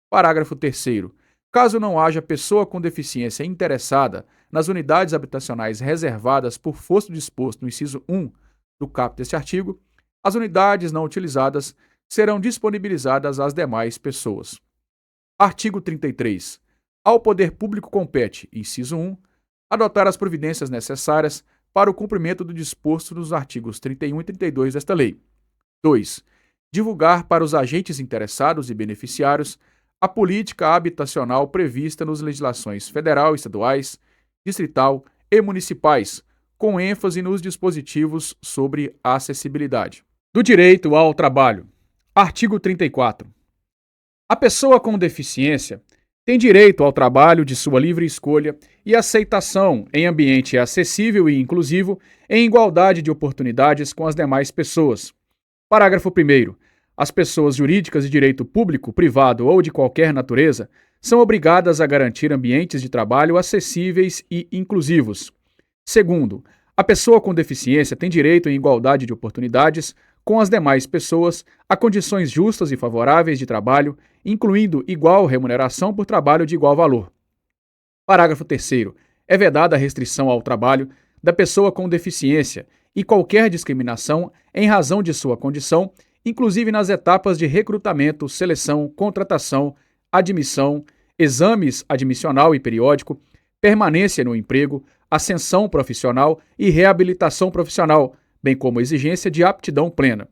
Parágrafo 3º. Caso não haja pessoa com deficiência interessada nas unidades habitacionais reservadas por força disposto no inciso 1 do caput deste artigo, as unidades não utilizadas serão disponibilizadas às demais pessoas. Artigo 33. Ao poder público compete, inciso 1, adotar as providências necessárias para o cumprimento do disposto nos artigos 31 e 32 desta lei. 2. Divulgar para os agentes interessados e beneficiários a política habitacional prevista nas legislações federal, estaduais, distrital e municipais, com ênfase nos dispositivos sobre a acessibilidade. Do direito ao trabalho. Artigo 34. A pessoa com deficiência tem direito ao trabalho de sua livre escolha e aceitação em ambiente acessível e inclusivo, em igualdade de oportunidades com as demais pessoas. Parágrafo 1º. As pessoas jurídicas de direito público, privado ou de qualquer natureza são obrigadas a garantir ambientes de trabalho acessíveis e inclusivos. Segundo, a pessoa com deficiência tem direito em igualdade de oportunidades com as demais pessoas a condições justas e favoráveis de trabalho, incluindo igual remuneração por trabalho de igual valor. Parágrafo 3º. É vedada a restrição ao trabalho da pessoa com deficiência e qualquer discriminação em razão de sua condição, inclusive nas etapas de recrutamento, seleção, contratação, admissão, exames admissional e periódico, permanência no emprego, ascensão profissional e reabilitação profissional, bem como exigência de aptidão plena.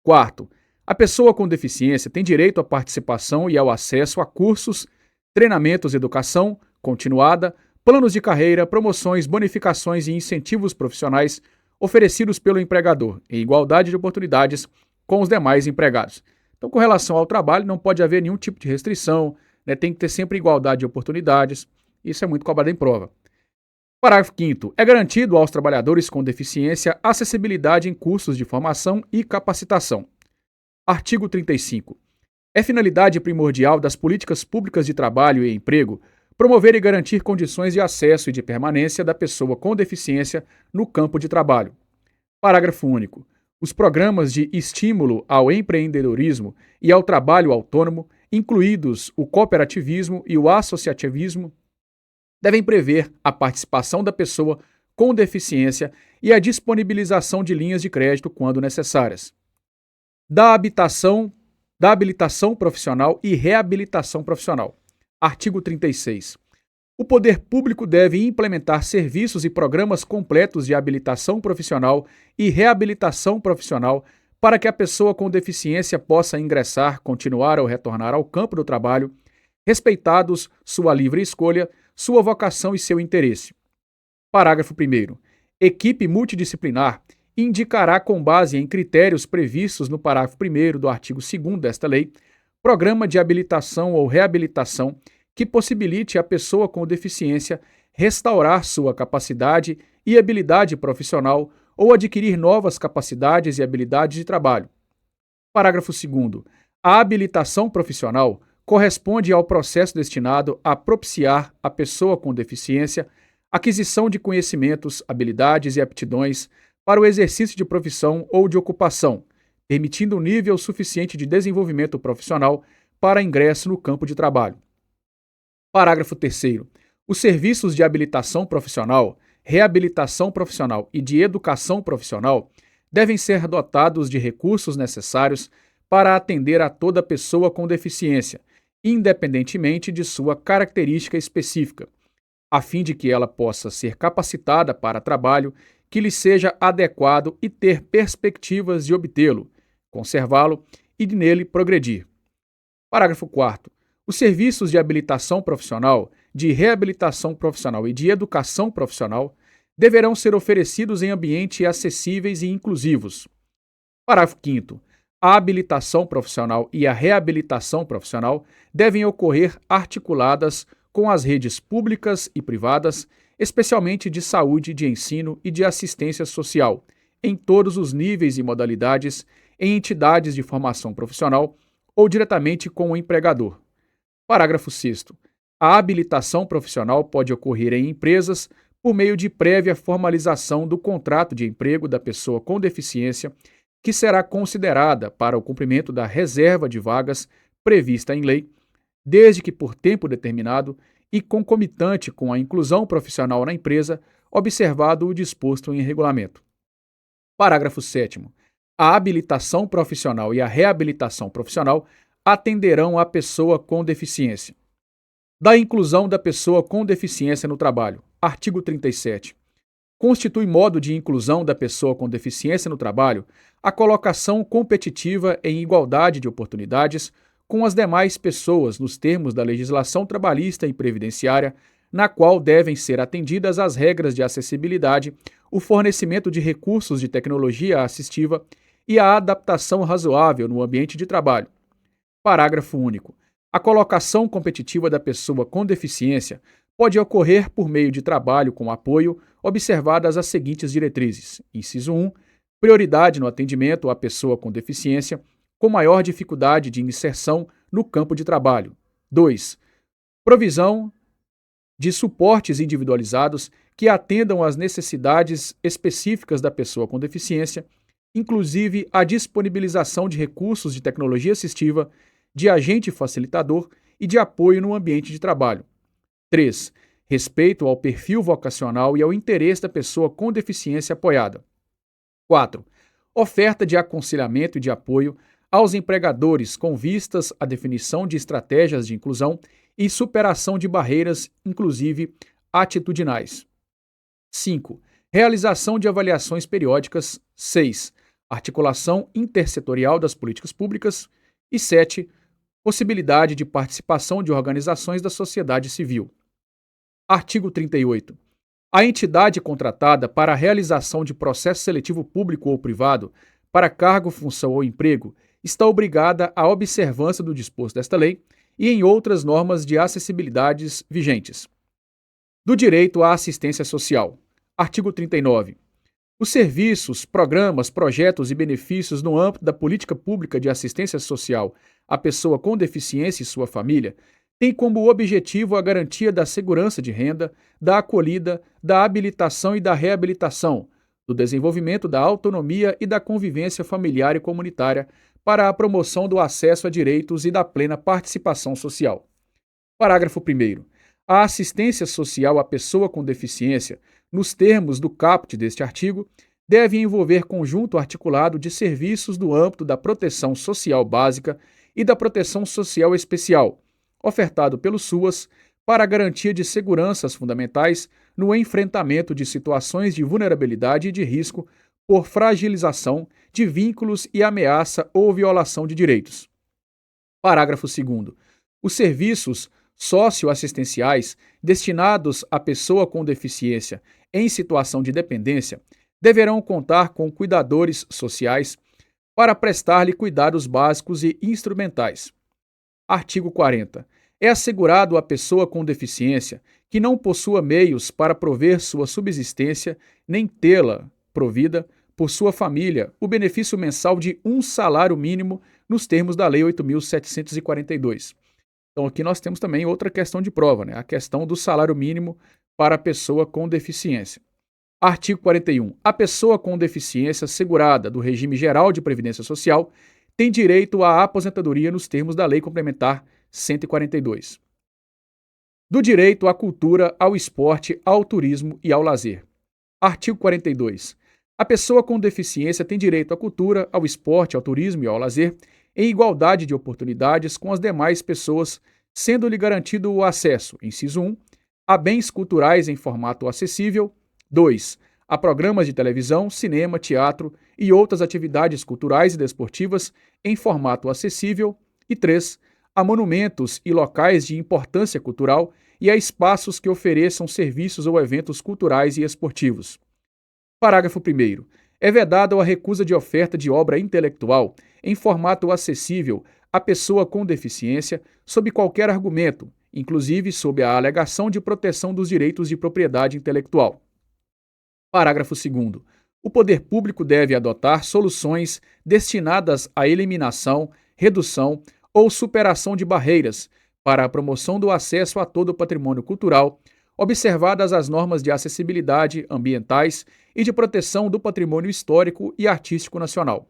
Quarto, A pessoa com deficiência tem direito à participação e ao acesso a cursos, treinamentos, educação continuada, planos de carreira, promoções, bonificações e incentivos profissionais oferecidos pelo empregador, em igualdade de oportunidades com os demais empregados. Então, com relação ao trabalho, não pode haver nenhum tipo de restrição, né? Tem que ter sempre igualdade de oportunidades. Isso é muito cobrado em prova. Parágrafo 5º. É garantido aos trabalhadores com deficiência acessibilidade em cursos de formação e capacitação. Artigo 35. É finalidade primordial das políticas públicas de trabalho e emprego promover e garantir condições de acesso e de permanência da pessoa com deficiência no campo de trabalho. Parágrafo único. Os programas de estímulo ao empreendedorismo e ao trabalho autônomo, incluídos o cooperativismo e o associativismo, devem prever a participação da pessoa com deficiência e a disponibilização de linhas de crédito quando necessárias. Da habilitação profissional e reabilitação profissional. Artigo 36. O poder público deve implementar serviços e programas completos de habilitação profissional e reabilitação profissional para que a pessoa com deficiência possa ingressar, continuar ou retornar ao campo do trabalho, respeitados sua livre escolha, sua vocação e seu interesse. Parágrafo 1º. Equipe multidisciplinar indicará, com base em critérios previstos no parágrafo 1º do artigo 2º desta lei, programa de habilitação ou reabilitação que possibilite à pessoa com deficiência restaurar sua capacidade e habilidade profissional ou adquirir novas capacidades e habilidades de trabalho. Parágrafo 2º. A habilitação profissional corresponde ao processo destinado a propiciar à pessoa com deficiência aquisição de conhecimentos, habilidades e aptidões para o exercício de profissão ou de ocupação, permitindo um nível suficiente de desenvolvimento profissional para ingresso no campo de trabalho. Parágrafo 3º. Os serviços de habilitação profissional, reabilitação profissional e de educação profissional devem ser dotados de recursos necessários para atender a toda pessoa com deficiência, independentemente de sua característica específica, a fim de que ela possa ser capacitada para trabalho que lhe seja adequado e ter perspectivas de obtê-lo, conservá-lo e de nele progredir. Parágrafo 4º. Os serviços de habilitação profissional, de reabilitação profissional e de educação profissional deverão ser oferecidos em ambientes acessíveis e inclusivos. Parágrafo 5º. A habilitação profissional e a reabilitação profissional devem ocorrer articuladas com as redes públicas e privadas, especialmente de saúde, de ensino e de assistência social, em todos os níveis e modalidades, em entidades de formação profissional ou diretamente com o empregador. Parágrafo 6º. A habilitação profissional pode ocorrer em empresas por meio de prévia formalização do contrato de emprego da pessoa com deficiência, que será considerada para o cumprimento da reserva de vagas prevista em lei, desde que por tempo determinado e concomitante com a inclusão profissional na empresa, observado o disposto em regulamento. Parágrafo 7º. A habilitação profissional e a reabilitação profissional atenderão a pessoa com deficiência. Da inclusão da pessoa com deficiência no trabalho. Artigo 37. Constitui modo de inclusão da pessoa com deficiência no trabalho a colocação competitiva em igualdade de oportunidades com as demais pessoas nos termos da legislação trabalhista e previdenciária, na qual devem ser atendidas as regras de acessibilidade, o fornecimento de recursos de tecnologia assistiva e a adaptação razoável no ambiente de trabalho. Parágrafo único. A colocação competitiva da pessoa com deficiência pode ocorrer por meio de trabalho com apoio, observadas as seguintes diretrizes. Inciso 1. Prioridade no atendimento à pessoa com deficiência com maior dificuldade de inserção no campo de trabalho. 2. Provisão de suportes individualizados que atendam às necessidades específicas da pessoa com deficiência, inclusive a disponibilização de recursos de tecnologia assistiva, de agente facilitador e de apoio no ambiente de trabalho. 3. Respeito ao perfil vocacional e ao interesse da pessoa com deficiência apoiada. 4. Oferta de aconselhamento e de apoio aos empregadores com vistas à definição de estratégias de inclusão e superação de barreiras, inclusive atitudinais. 5. Realização de avaliações periódicas. 6. articulação intersetorial das políticas públicas e 7. Possibilidade de participação de organizações da sociedade civil. Artigo 38. A entidade contratada para a realização de processo seletivo público ou privado para cargo, função ou emprego está obrigada à observância do disposto desta lei e em outras normas de acessibilidades vigentes. Do direito à assistência social. Artigo 39. Os serviços, programas, projetos e benefícios no âmbito da política pública de assistência social à pessoa com deficiência e sua família têm como objetivo a garantia da segurança de renda, da acolhida, da habilitação e da reabilitação, do desenvolvimento da autonomia e da convivência familiar e comunitária para a promoção do acesso a direitos e da plena participação social. Parágrafo 1º. A assistência social à pessoa com deficiência, nos termos do caput deste artigo, deve envolver conjunto articulado de serviços do âmbito da proteção social básica e da proteção social especial, ofertado pelo SUAS para a garantia de seguranças fundamentais no enfrentamento de situações de vulnerabilidade e de risco por fragilização de vínculos e ameaça ou violação de direitos. Parágrafo 2º. Os serviços socioassistenciais destinados à pessoa com deficiência em situação de dependência deverão contar com cuidadores sociais para prestar-lhe cuidados básicos e instrumentais. Artigo 40. É assegurado à pessoa com deficiência que não possua meios para prover sua subsistência nem tê-la provida por sua família o benefício mensal de um salário mínimo nos termos da Lei 8.742. Então aqui nós temos também outra questão de prova, a questão do salário mínimo para a pessoa com deficiência. Artigo 41. A pessoa com deficiência segurada do regime geral de previdência social tem direito à aposentadoria nos termos da Lei Complementar 142. Do direito à cultura, ao esporte, ao turismo e ao lazer. Artigo 42. A pessoa com deficiência tem direito à cultura, ao esporte, ao turismo e ao lazer em igualdade de oportunidades com as demais pessoas, sendo-lhe garantido o acesso, inciso 1, a bens culturais em formato acessível, 2. A programas de televisão, cinema, teatro e outras atividades culturais e desportivas em formato acessível, e 3. A monumentos e locais de importância cultural e a espaços que ofereçam serviços ou eventos culturais e esportivos. Parágrafo 1º. É vedada a recusa de oferta de obra intelectual em formato acessível à pessoa com deficiência sob qualquer argumento, inclusive sob a alegação de proteção dos direitos de propriedade intelectual. Parágrafo 2º. O poder público deve adotar soluções destinadas à eliminação, redução ou superação de barreiras para a promoção do acesso a todo o patrimônio cultural, observadas as normas de acessibilidade ambientais e de proteção do patrimônio histórico e artístico nacional.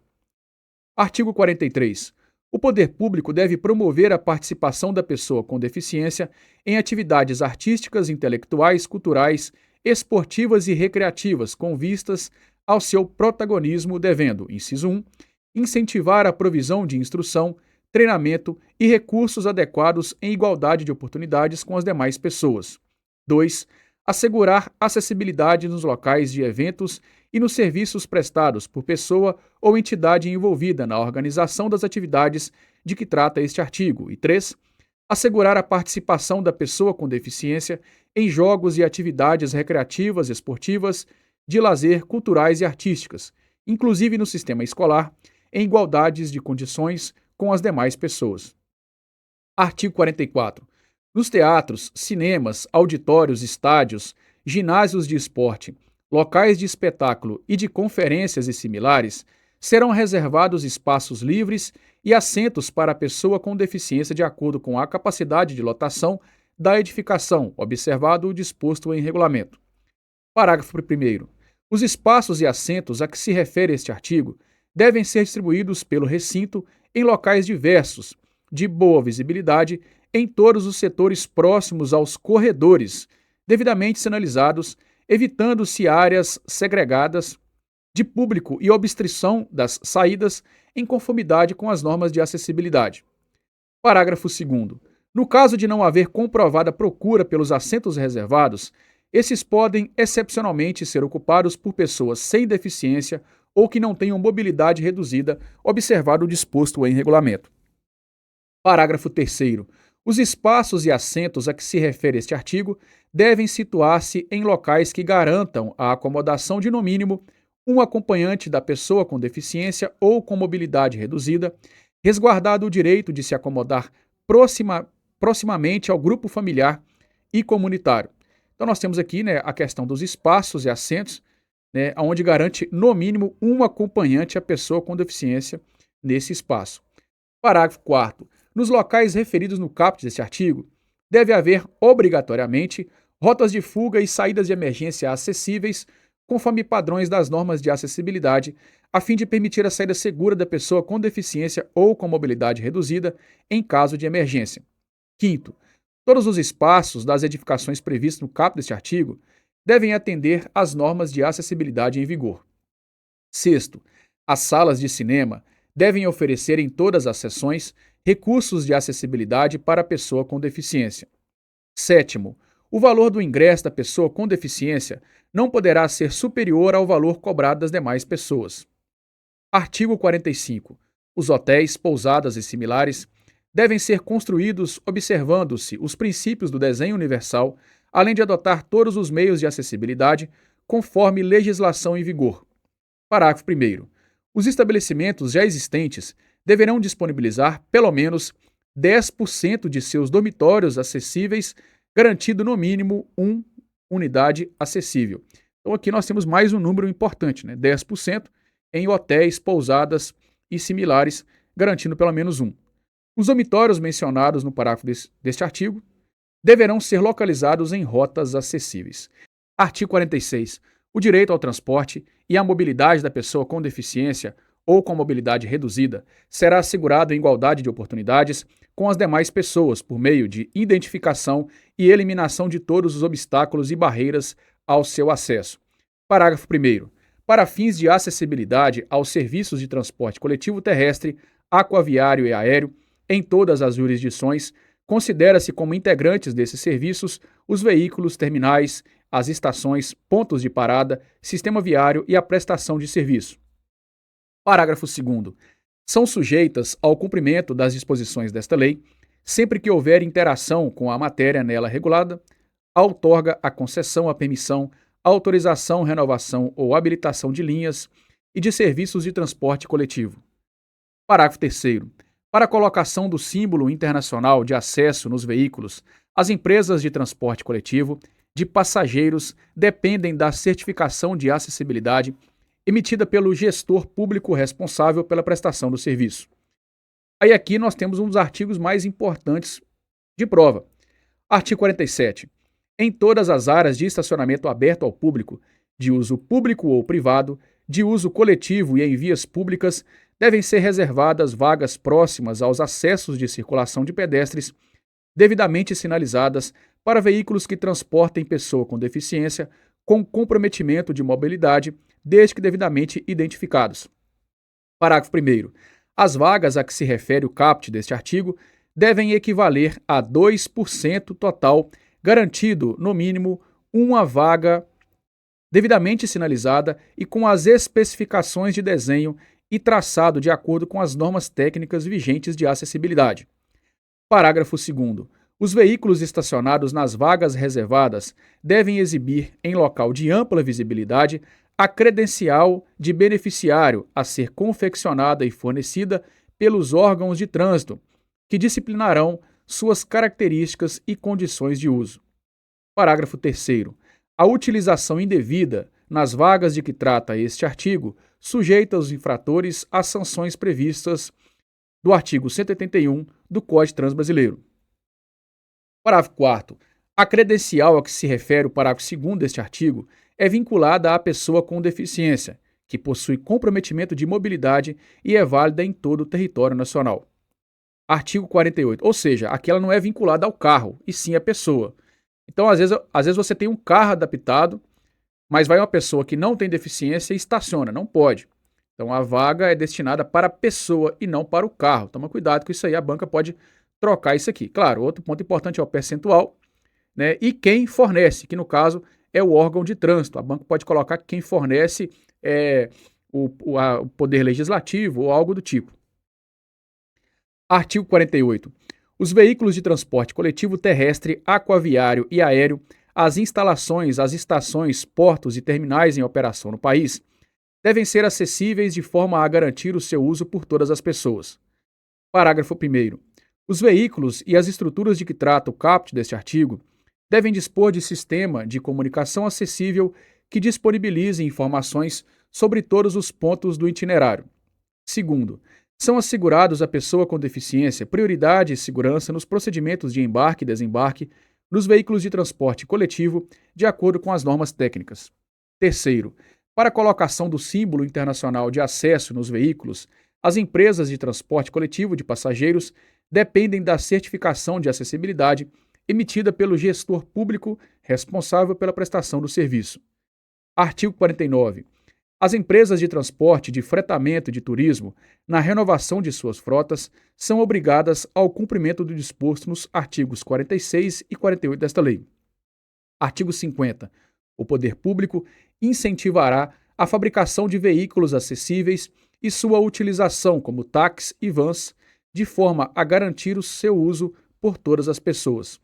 Artigo 43. O poder público deve promover a participação da pessoa com deficiência em atividades artísticas, intelectuais, culturais, esportivas e recreativas com vistas ao seu protagonismo, devendo, inciso 1, incentivar a provisão de instrução, treinamento e recursos adequados em igualdade de oportunidades com as demais pessoas. 2. Assegurar acessibilidade nos locais de eventos e nos serviços prestados por pessoa ou entidade envolvida na organização das atividades de que trata este artigo. E 3. Assegurar a participação da pessoa com deficiência em jogos e atividades recreativas, esportivas, de lazer, culturais e artísticas, inclusive no sistema escolar, em igualdades de condições com as demais pessoas. Artigo 44. Nos teatros, cinemas, auditórios, estádios, ginásios de esporte, locais de espetáculo e de conferências e similares, serão reservados espaços livres e assentos para a pessoa com deficiência de acordo com a capacidade de lotação da edificação, observado o disposto em regulamento. Parágrafo 1º. Os espaços e assentos a que se refere este artigo devem ser distribuídos pelo recinto em locais diversos, de boa visibilidade, em todos os setores próximos aos corredores, devidamente sinalizados, evitando-se áreas segregadas de público e obstrução das saídas em conformidade com as normas de acessibilidade. Parágrafo 2º. No caso de não haver comprovada procura pelos assentos reservados, esses podem excepcionalmente ser ocupados por pessoas sem deficiência ou que não tenham mobilidade reduzida, observado o disposto em regulamento. Parágrafo 3º. Os espaços e assentos a que se refere este artigo devem situar-se em locais que garantam a acomodação de, no mínimo, um acompanhante da pessoa com deficiência ou com mobilidade reduzida, resguardado o direito de se acomodar proximamente ao grupo familiar e comunitário. Então nós temos aqui, né, a questão dos espaços e assentos, né, onde garante, no mínimo, um acompanhante à pessoa com deficiência nesse espaço. Parágrafo 4º. Nos locais referidos no caput deste artigo, deve haver, obrigatoriamente, rotas de fuga e saídas de emergência acessíveis, conforme padrões das normas de acessibilidade, a fim de permitir a saída segura da pessoa com deficiência ou com mobilidade reduzida em caso de emergência. 5º. Todos os espaços das edificações previstos no caput deste artigo devem atender às normas de acessibilidade em vigor. 6º. As salas de cinema devem oferecer em todas as sessões recursos de acessibilidade para a pessoa com deficiência. 7º. O valor do ingresso da pessoa com deficiência não poderá ser superior ao valor cobrado das demais pessoas. Artigo 45. Os hotéis, pousadas e similares devem ser construídos observando-se os princípios do desenho universal, além de adotar todos os meios de acessibilidade, conforme legislação em vigor. Parágrafo 1º. Os estabelecimentos já existentes deverão disponibilizar, pelo menos, 10% de seus dormitórios acessíveis, garantido no mínimo uma unidade acessível. Então aqui nós temos mais um número importante, né? 10% em hotéis, pousadas e similares, garantindo pelo menos um. Os dormitórios mencionados no parágrafo deste artigo deverão ser localizados em rotas acessíveis. Artigo 46. O direito ao transporte e à mobilidade da pessoa com deficiência ou com mobilidade reduzida será assegurado em igualdade de oportunidades com as demais pessoas por meio de identificação e eliminação de todos os obstáculos e barreiras ao seu acesso. Parágrafo 1º. Para fins de acessibilidade aos serviços de transporte coletivo terrestre, aquaviário e aéreo, em todas as jurisdições, considera-se como integrantes desses serviços os veículos, terminais, as estações, pontos de parada, sistema viário e a prestação de serviço. Parágrafo 2º. São sujeitas ao cumprimento das disposições desta lei, sempre que houver interação com a matéria nela regulada, a outorga, a concessão, a permissão, a autorização, renovação ou habilitação de linhas e de serviços de transporte coletivo. Parágrafo 3º. Para a colocação do símbolo internacional de acesso nos veículos, as empresas de transporte coletivo de passageiros dependem da certificação de acessibilidade emitida pelo gestor público responsável pela prestação do serviço. Aí aqui nós temos um dos artigos mais importantes de prova. Artigo 47. Em todas as áreas de estacionamento aberto ao público, de uso público ou privado, de uso coletivo e em vias públicas, devem ser reservadas vagas próximas aos acessos de circulação de pedestres, devidamente sinalizadas para veículos que transportem pessoa com deficiência com comprometimento de mobilidade, desde que devidamente identificados. Parágrafo 1º. As vagas a que se refere o caput deste artigo devem equivaler a 2% total, garantido, no mínimo, uma vaga devidamente sinalizada e com as especificações de desenho e traçado de acordo com as normas técnicas vigentes de acessibilidade. Parágrafo 2º. Os veículos estacionados nas vagas reservadas devem exibir, em local de ampla visibilidade, a credencial de beneficiário a ser confeccionada e fornecida pelos órgãos de trânsito, que disciplinarão suas características e condições de uso. Parágrafo 3º. A utilização indevida nas vagas de que trata este artigo sujeita os infratores às sanções previstas do artigo 181 do Código de Trânsito Brasileiro. Parágrafo 4º. A credencial a que se refere o parágrafo 2º deste artigo é vinculada à pessoa com deficiência, que possui comprometimento de mobilidade e é válida em todo o território nacional. Artigo 48. Ou seja, aqui ela não é vinculada ao carro, e sim à pessoa. Então, às vezes você tem um carro adaptado, mas vai uma pessoa que não tem deficiência e estaciona, não pode. Então, a vaga é destinada para a pessoa e não para o carro. Toma cuidado com isso aí, a banca pode trocar isso aqui. Claro, outro ponto importante é o percentual, né? E quem fornece, que no caso é o órgão de trânsito. A banca pode colocar que quem fornece é o poder legislativo ou algo do tipo. Artigo 48. Os veículos de transporte coletivo terrestre, aquaviário e aéreo, as instalações, as estações, portos e terminais em operação no país devem ser acessíveis de forma a garantir o seu uso por todas as pessoas. Parágrafo 1º. Os veículos e as estruturas de que trata o caput deste artigo devem dispor de sistema de comunicação acessível que disponibilize informações sobre todos os pontos do itinerário. Segundo, são assegurados à pessoa com deficiência prioridade e segurança nos procedimentos de embarque e desembarque nos veículos de transporte coletivo, de acordo com as normas técnicas. Terceiro, para a colocação do símbolo internacional de acesso nos veículos, as empresas de transporte coletivo de passageiros dependem da certificação de acessibilidade emitida pelo gestor público responsável pela prestação do serviço. Artigo 49. As empresas de transporte, de fretamento e de turismo, na renovação de suas frotas, são obrigadas ao cumprimento do disposto nos artigos 46 e 48 desta lei. Artigo 50. O poder público incentivará a fabricação de veículos acessíveis e sua utilização como táxis e vans, de forma a garantir o seu uso por todas as pessoas.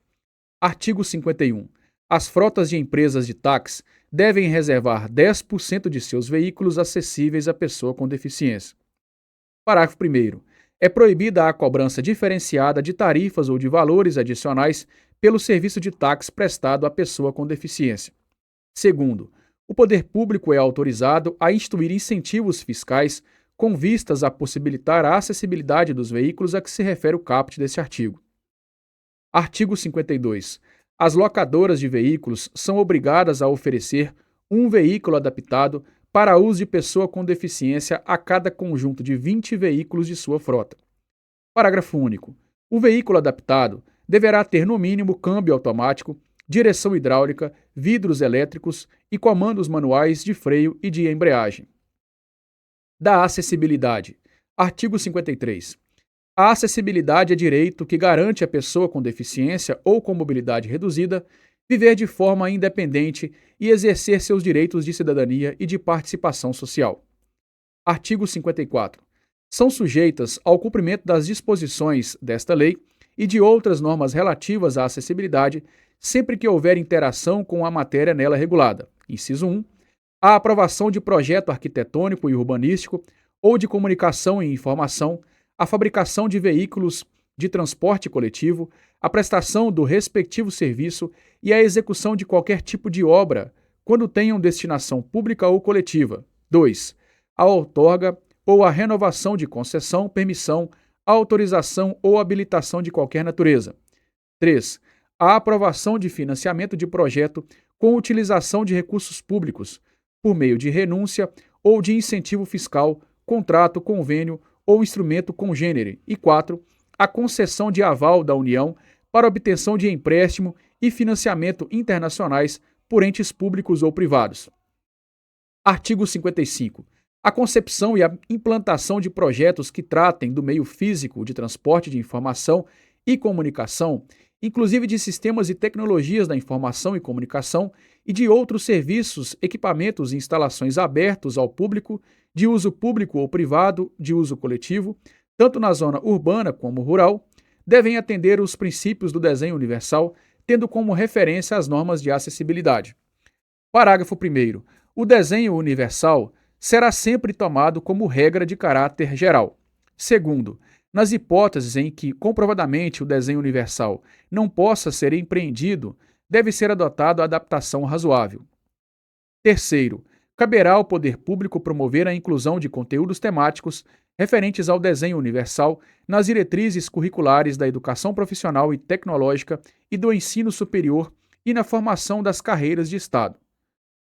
Artigo 51. As frotas de empresas de táxi devem reservar 10% de seus veículos acessíveis à pessoa com deficiência. Parágrafo 1º. É proibida a cobrança diferenciada de tarifas ou de valores adicionais pelo serviço de táxi prestado à pessoa com deficiência. Segundo, o poder público é autorizado a instituir incentivos fiscais com vistas a possibilitar a acessibilidade dos veículos a que se refere o caput deste artigo. Artigo 52. As locadoras de veículos são obrigadas a oferecer um veículo adaptado para uso de pessoa com deficiência a cada conjunto de 20 veículos de sua frota. Parágrafo único. O veículo adaptado deverá ter no mínimo câmbio automático, direção hidráulica, vidros elétricos e comandos manuais de freio e de embreagem. Da acessibilidade. Artigo 53. A acessibilidade é direito que garante à pessoa com deficiência ou com mobilidade reduzida viver de forma independente e exercer seus direitos de cidadania e de participação social. Artigo 54. São sujeitas ao cumprimento das disposições desta lei e de outras normas relativas à acessibilidade, sempre que houver interação com a matéria nela regulada. Inciso 1. A aprovação de projeto arquitetônico e urbanístico ou de comunicação e informação, a fabricação de veículos de transporte coletivo, a prestação do respectivo serviço e a execução de qualquer tipo de obra, quando tenham destinação pública ou coletiva. 2. A outorga ou a renovação de concessão, permissão, autorização ou habilitação de qualquer natureza. 3. A aprovação de financiamento de projeto com utilização de recursos públicos, por meio de renúncia ou de incentivo fiscal, contrato, convênio ou instrumento congênere. E 4. A concessão de aval da União para obtenção de empréstimo e financiamento internacionais por entes públicos ou privados. Artigo 55. A concepção e a implantação de projetos que tratem do meio físico de transporte de informação e comunicação, inclusive de sistemas e tecnologias da informação e comunicação e de outros serviços, equipamentos e instalações abertos ao público, de uso público ou privado, de uso coletivo, tanto na zona urbana como rural, devem atender os princípios do desenho universal, tendo como referência as normas de acessibilidade. Parágrafo 1º. O desenho universal será sempre tomado como regra de caráter geral. Segundo, nas hipóteses em que comprovadamente o desenho universal não possa ser empreendido, deve ser adotada a adaptação razoável. Terceiro, caberá ao poder público promover a inclusão de conteúdos temáticos referentes ao desenho universal nas diretrizes curriculares da educação profissional e tecnológica e do ensino superior e na formação das carreiras de Estado.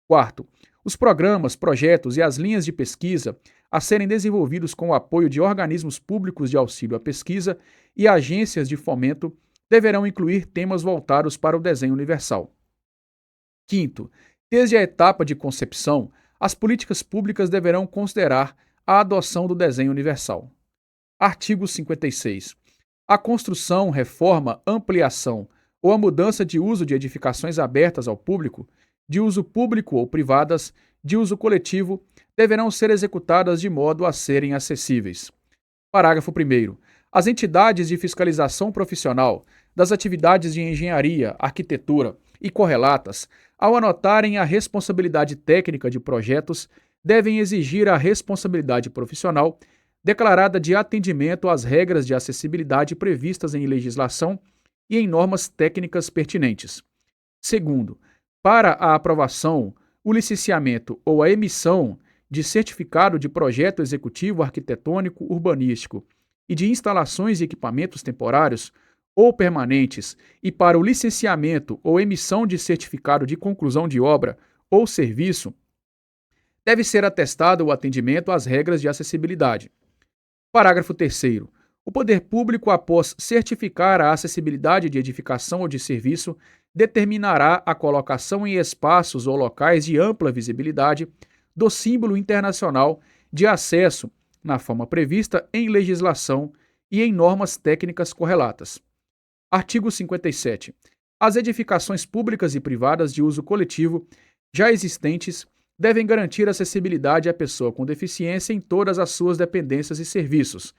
Quarto, os programas, projetos e as linhas de pesquisa a serem desenvolvidos com o apoio de organismos públicos de auxílio à pesquisa e agências de fomento deverão incluir temas voltados para o desenho universal. Quinto, desde a etapa de concepção, as políticas públicas deverão considerar a adoção do desenho universal. Artigo 56. A construção, reforma, ampliação ou a mudança de uso de edificações abertas ao público, de uso público ou privadas, de uso coletivo, deverão ser executadas de modo a serem acessíveis. Parágrafo 1º. As entidades de fiscalização profissional das atividades de engenharia, arquitetura e correlatas, ao anotarem a responsabilidade técnica de projetos, devem exigir a responsabilidade profissional declarada de atendimento às regras de acessibilidade previstas em legislação e em normas técnicas pertinentes. Segundo, para a aprovação, o licenciamento ou a emissão de certificado de projeto executivo arquitetônico urbanístico e de instalações e equipamentos temporários ou permanentes e para o licenciamento ou emissão de certificado de conclusão de obra ou serviço, deve ser atestado o atendimento às regras de acessibilidade. Parágrafo 3º. O poder público, após certificar a acessibilidade de edificação ou de serviço, determinará a colocação em espaços ou locais de ampla visibilidade do símbolo internacional de acesso na forma prevista em legislação e em normas técnicas correlatas. Artigo 57. As edificações públicas e privadas de uso coletivo já existentes devem garantir acessibilidade à pessoa com deficiência em todas as suas dependências e serviços,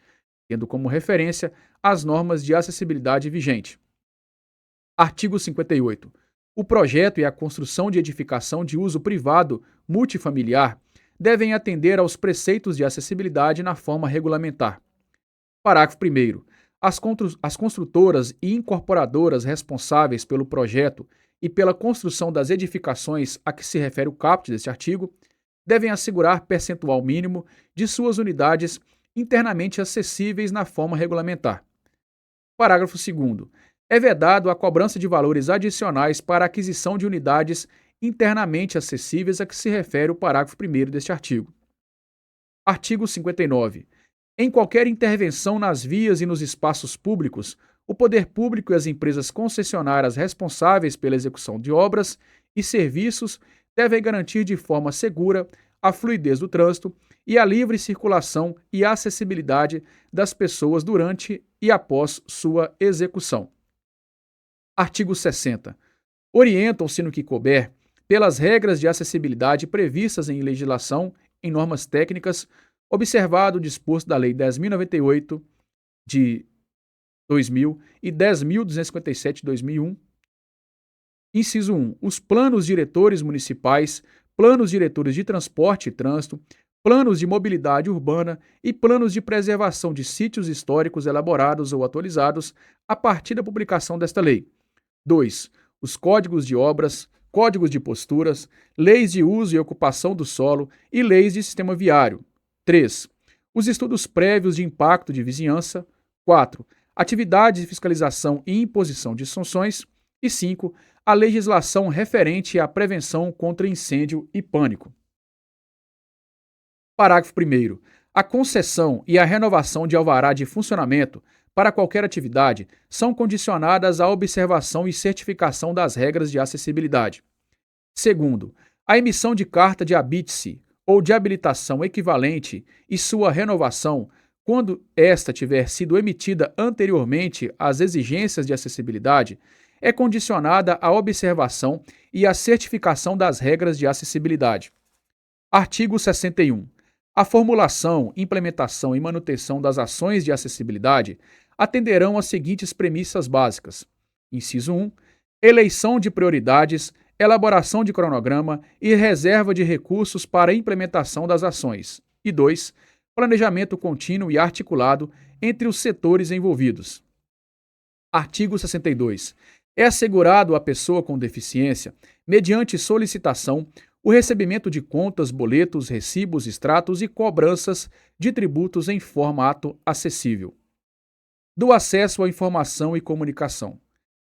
tendo como referência as normas de acessibilidade vigente. Artigo 58. O projeto e a construção de edificação de uso privado multifamiliar devem atender aos preceitos de acessibilidade na forma regulamentar. Parágrafo 1º. As construtoras e incorporadoras responsáveis pelo projeto e pela construção das edificações a que se refere o caput deste artigo devem assegurar percentual mínimo de suas unidades internamente acessíveis na forma regulamentar. Parágrafo 2º. É vedado a cobrança de valores adicionais para a aquisição de unidades internamente acessíveis a que se refere o parágrafo 1º deste artigo. Artigo 59. Em qualquer intervenção nas vias e nos espaços públicos, o poder público e as empresas concessionárias responsáveis pela execução de obras e serviços devem garantir de forma segura a fluidez do trânsito e a livre circulação e acessibilidade das pessoas durante e após sua execução. Artigo 60. Orientam-se no que couber pelas regras de acessibilidade previstas em legislação, em normas técnicas, observado o disposto da Lei 10.098 de 2000 e 10.257 de 2001. Inciso 1. Os planos diretores municipais, planos diretores de transporte e trânsito, planos de mobilidade urbana e planos de preservação de sítios históricos elaborados ou atualizados a partir da publicação desta lei. 2. Os códigos de obras, códigos de posturas, leis de uso e ocupação do solo e leis de sistema viário. 3. Os estudos prévios de impacto de vizinhança. 4. Atividades de fiscalização e imposição de sanções. E 5. A legislação referente à prevenção contra incêndio e pânico. Parágrafo 1º. A concessão e a renovação de alvará de funcionamento para qualquer atividade são condicionadas à observação e certificação das regras de acessibilidade. Segundo, a emissão de carta de habite-se ou de habilitação equivalente e sua renovação, quando esta tiver sido emitida anteriormente às exigências de acessibilidade, é condicionada à observação e à certificação das regras de acessibilidade. Artigo 61. A formulação, implementação e manutenção das ações de acessibilidade atenderão às seguintes premissas básicas. Inciso 1. Eleição de prioridades, elaboração de cronograma e reserva de recursos para a implementação das ações. E 2. Planejamento contínuo e articulado entre os setores envolvidos. Artigo 62. É assegurado à pessoa com deficiência, mediante solicitação, o recebimento de contas, boletos, recibos, extratos e cobranças de tributos em formato acessível. Do acesso à informação e comunicação.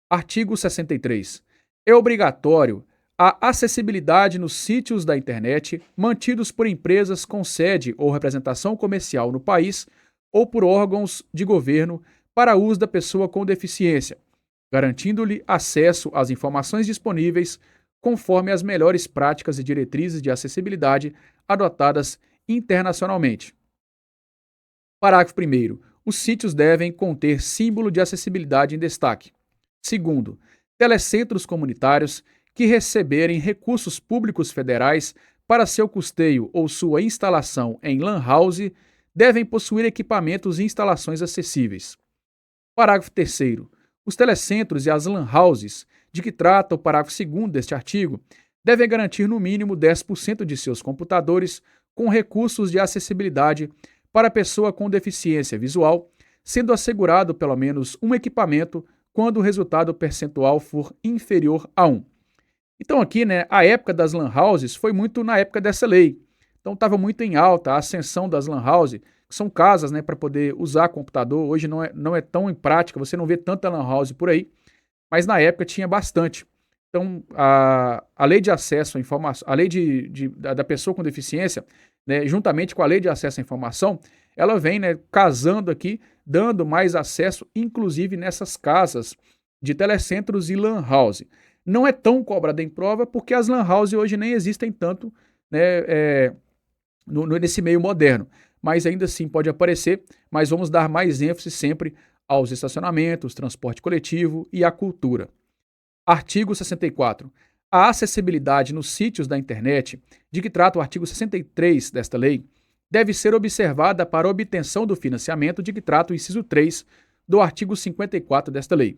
Artigo 63. É obrigatório a acessibilidade nos sítios da internet mantidos por empresas com sede ou representação comercial no país ou por órgãos de governo para uso da pessoa com deficiência, garantindo-lhe acesso às informações disponíveis conforme as melhores práticas e diretrizes de acessibilidade adotadas internacionalmente. Parágrafo 1º. Os sítios devem conter símbolo de acessibilidade em destaque. Segundo, telecentros comunitários que receberem recursos públicos federais para seu custeio ou sua instalação em lan house, devem possuir equipamentos e instalações acessíveis. Parágrafo 3º. Os telecentros e as lan houses, de que trata o parágrafo 2º deste artigo, devem garantir no mínimo 10% de seus computadores com recursos de acessibilidade para pessoa com deficiência visual, sendo assegurado pelo menos um equipamento quando o resultado percentual for inferior a 1. Então aqui, né, a época das lan houses foi muito na época dessa lei. Então estava muito em alta a ascensão das lan houses, que são casas, né, para poder usar computador. Hoje não é tão em prática, você não vê tanta lan house por aí, mas na época tinha bastante. Então a lei de acesso à informação, a lei da pessoa com deficiência, né, juntamente com a lei de acesso à informação, ela vem, né, casando aqui, dando mais acesso, inclusive nessas casas de telecentros e lan house. Não é tão cobrada em prova porque as lan house hoje nem existem tanto, né, nesse meio moderno. Mas ainda assim pode aparecer, mas vamos dar mais ênfase sempre aos estacionamentos, transporte coletivo e à cultura. Artigo 64. A acessibilidade nos sítios da internet, de que trata o artigo 63 desta lei, deve ser observada para obtenção do financiamento, de que trata o inciso 3 do artigo 54 desta lei.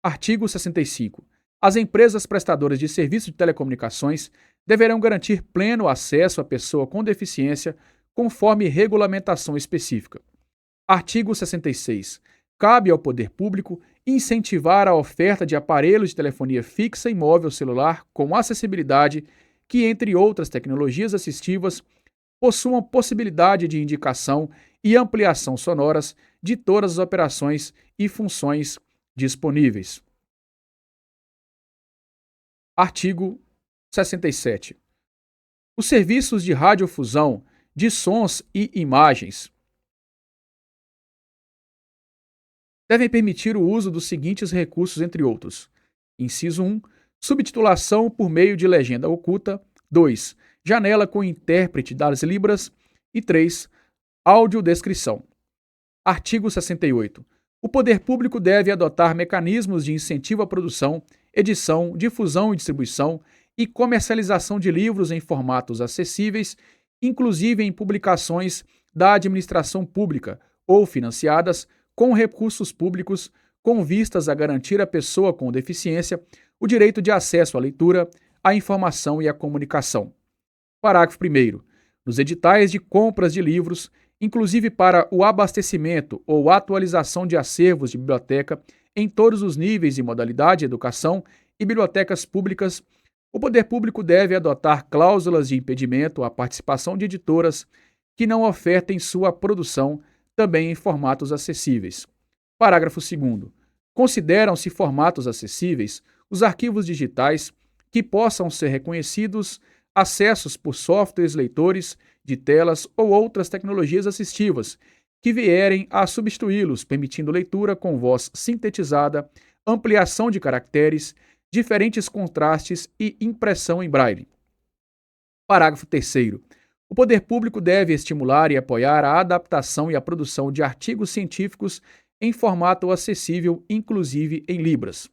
Artigo 65. As empresas prestadoras de serviços de telecomunicações deverão garantir pleno acesso à pessoa com deficiência, conforme regulamentação específica. Artigo 66. Cabe ao poder público incentivar a oferta de aparelhos de telefonia fixa e móvel celular com acessibilidade que, entre outras tecnologias assistivas, possuam possibilidade de indicação e ampliação sonoras de todas as operações e funções disponíveis. Artigo 67. Os serviços de radiodifusão de sons e imagens devem permitir o uso dos seguintes recursos, entre outros. Inciso 1. Subtitulação por meio de legenda oculta. 2. Janela com intérprete das Libras. E 3. Audiodescrição. Artigo 68. O poder público deve adotar mecanismos de incentivo à produção, edição, difusão e distribuição e comercialização de livros em formatos acessíveis, inclusive em publicações da administração pública ou financiadas com recursos públicos, com vistas a garantir à pessoa com deficiência o direito de acesso à leitura, à informação e à comunicação. Parágrafo 1º. Nos editais de compras de livros, inclusive para o abastecimento ou atualização de acervos de biblioteca em todos os níveis e modalidade de educação e bibliotecas públicas, o poder público deve adotar cláusulas de impedimento à participação de editoras que não ofertem sua produção também em formatos acessíveis. Parágrafo 2º. Consideram-se formatos acessíveis os arquivos digitais que possam ser reconhecidos acessos por softwares leitores de telas ou outras tecnologias assistivas que vierem a substituí-los, permitindo leitura com voz sintetizada, ampliação de caracteres, diferentes contrastes e impressão em braille. Parágrafo 3º. O poder público deve estimular e apoiar a adaptação e a produção de artigos científicos em formato acessível, inclusive em Libras.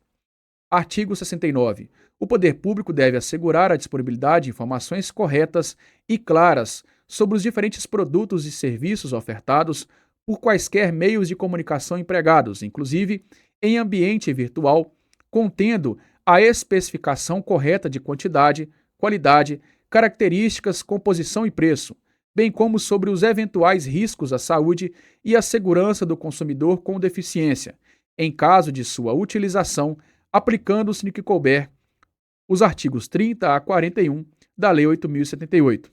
Artigo 69. O poder público deve assegurar a disponibilidade de informações corretas e claras sobre os diferentes produtos e serviços ofertados por quaisquer meios de comunicação empregados, inclusive em ambiente virtual, contendo a especificação correta de quantidade, qualidade, características, composição e preço, bem como sobre os eventuais riscos à saúde e à segurança do consumidor com deficiência, em caso de sua utilização, aplicando-se no que couber os artigos 30 a 41 da Lei 8.078.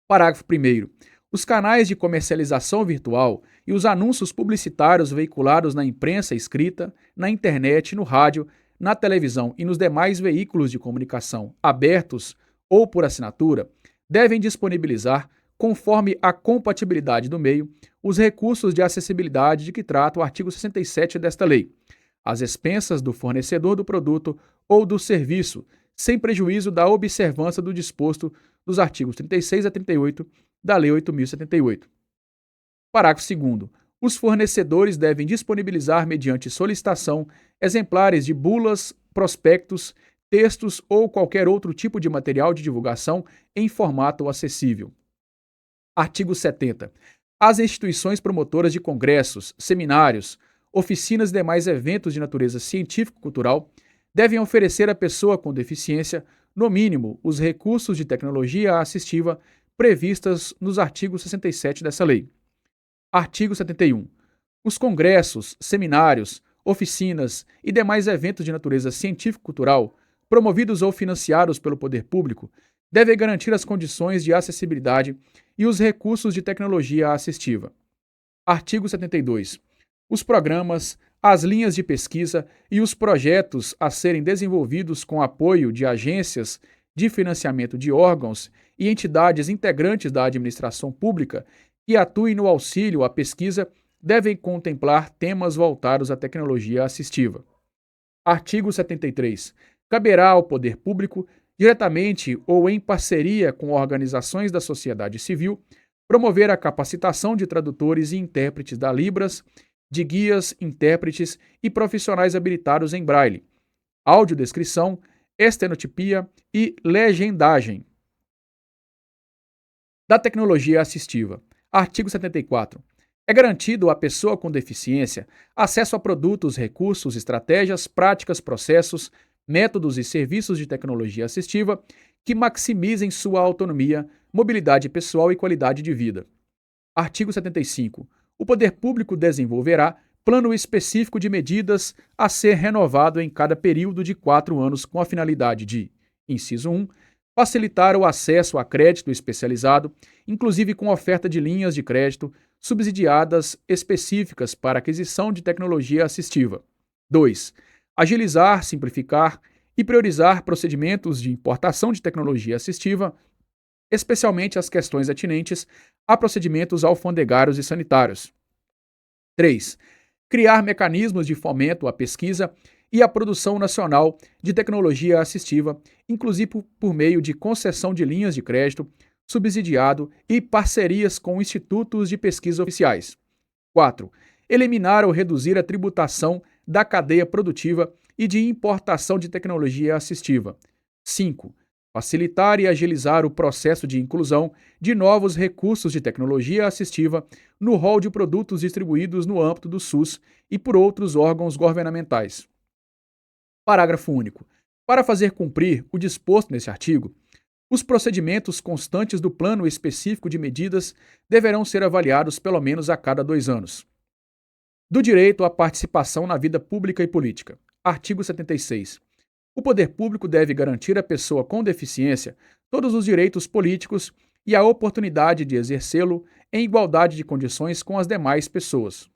Parágrafo 1º. Os canais de comercialização virtual e os anúncios publicitários veiculados na imprensa escrita, na internet, no rádio, na televisão e nos demais veículos de comunicação abertos ou por assinatura, devem disponibilizar, conforme a compatibilidade do meio, os recursos de acessibilidade de que trata o artigo 67 desta lei, às expensas do fornecedor do produto ou do serviço, sem prejuízo da observância do disposto dos artigos 36 a 38 da Lei 8.078. Parágrafo 2º. Os fornecedores devem disponibilizar, mediante solicitação, exemplares de bulas, prospectos, textos ou qualquer outro tipo de material de divulgação em formato acessível. Artigo 70. As instituições promotoras de congressos, seminários, oficinas e demais eventos de natureza científico-cultural devem oferecer à pessoa com deficiência, no mínimo, os recursos de tecnologia assistiva previstas nos artigos 67 dessa lei. Artigo 71. Os congressos, seminários, oficinas e demais eventos de natureza científico-cultural, promovidos ou financiados pelo poder público, devem garantir as condições de acessibilidade e os recursos de tecnologia assistiva. Artigo 72. Os programas, as linhas de pesquisa e os projetos a serem desenvolvidos com apoio de agências de financiamento de órgãos e entidades integrantes da administração pública que atuem no auxílio à pesquisa devem contemplar temas voltados à tecnologia assistiva. Artigo 73. Caberá ao poder público, diretamente ou em parceria com organizações da sociedade civil, promover a capacitação de tradutores e intérpretes da Libras, de guias, intérpretes e profissionais habilitados em braille, audiodescrição, estenotipia e legendagem. Da tecnologia assistiva. Artigo 74. É garantido à pessoa com deficiência acesso a produtos, recursos, estratégias, práticas, processos, métodos e serviços de tecnologia assistiva que maximizem sua autonomia, mobilidade pessoal e qualidade de vida. Artigo 75. O poder público desenvolverá plano específico de medidas a ser renovado em cada período de 4 anos com a finalidade de, inciso 1, facilitar o acesso a crédito especializado, inclusive com oferta de linhas de crédito subsidiadas específicas para aquisição de tecnologia assistiva. 2. Agilizar, simplificar e priorizar procedimentos de importação de tecnologia assistiva, especialmente as questões atinentes a procedimentos alfandegários e sanitários. 3. Criar mecanismos de fomento à pesquisa e à produção nacional de tecnologia assistiva, inclusive por meio de concessão de linhas de crédito, subsidiado e parcerias com institutos de pesquisa oficiais. 4. Eliminar ou reduzir a tributação da cadeia produtiva e de importação de tecnologia assistiva. 5. Facilitar e agilizar o processo de inclusão de novos recursos de tecnologia assistiva no rol de produtos distribuídos no âmbito do SUS e por outros órgãos governamentais. Parágrafo único. Para fazer cumprir o disposto neste artigo, os procedimentos constantes do plano específico de medidas deverão ser avaliados pelo menos a cada 2 anos. Do direito à participação na vida pública e política. Artigo 76. O poder público deve garantir à pessoa com deficiência todos os direitos políticos e a oportunidade de exercê-lo em igualdade de condições com as demais pessoas.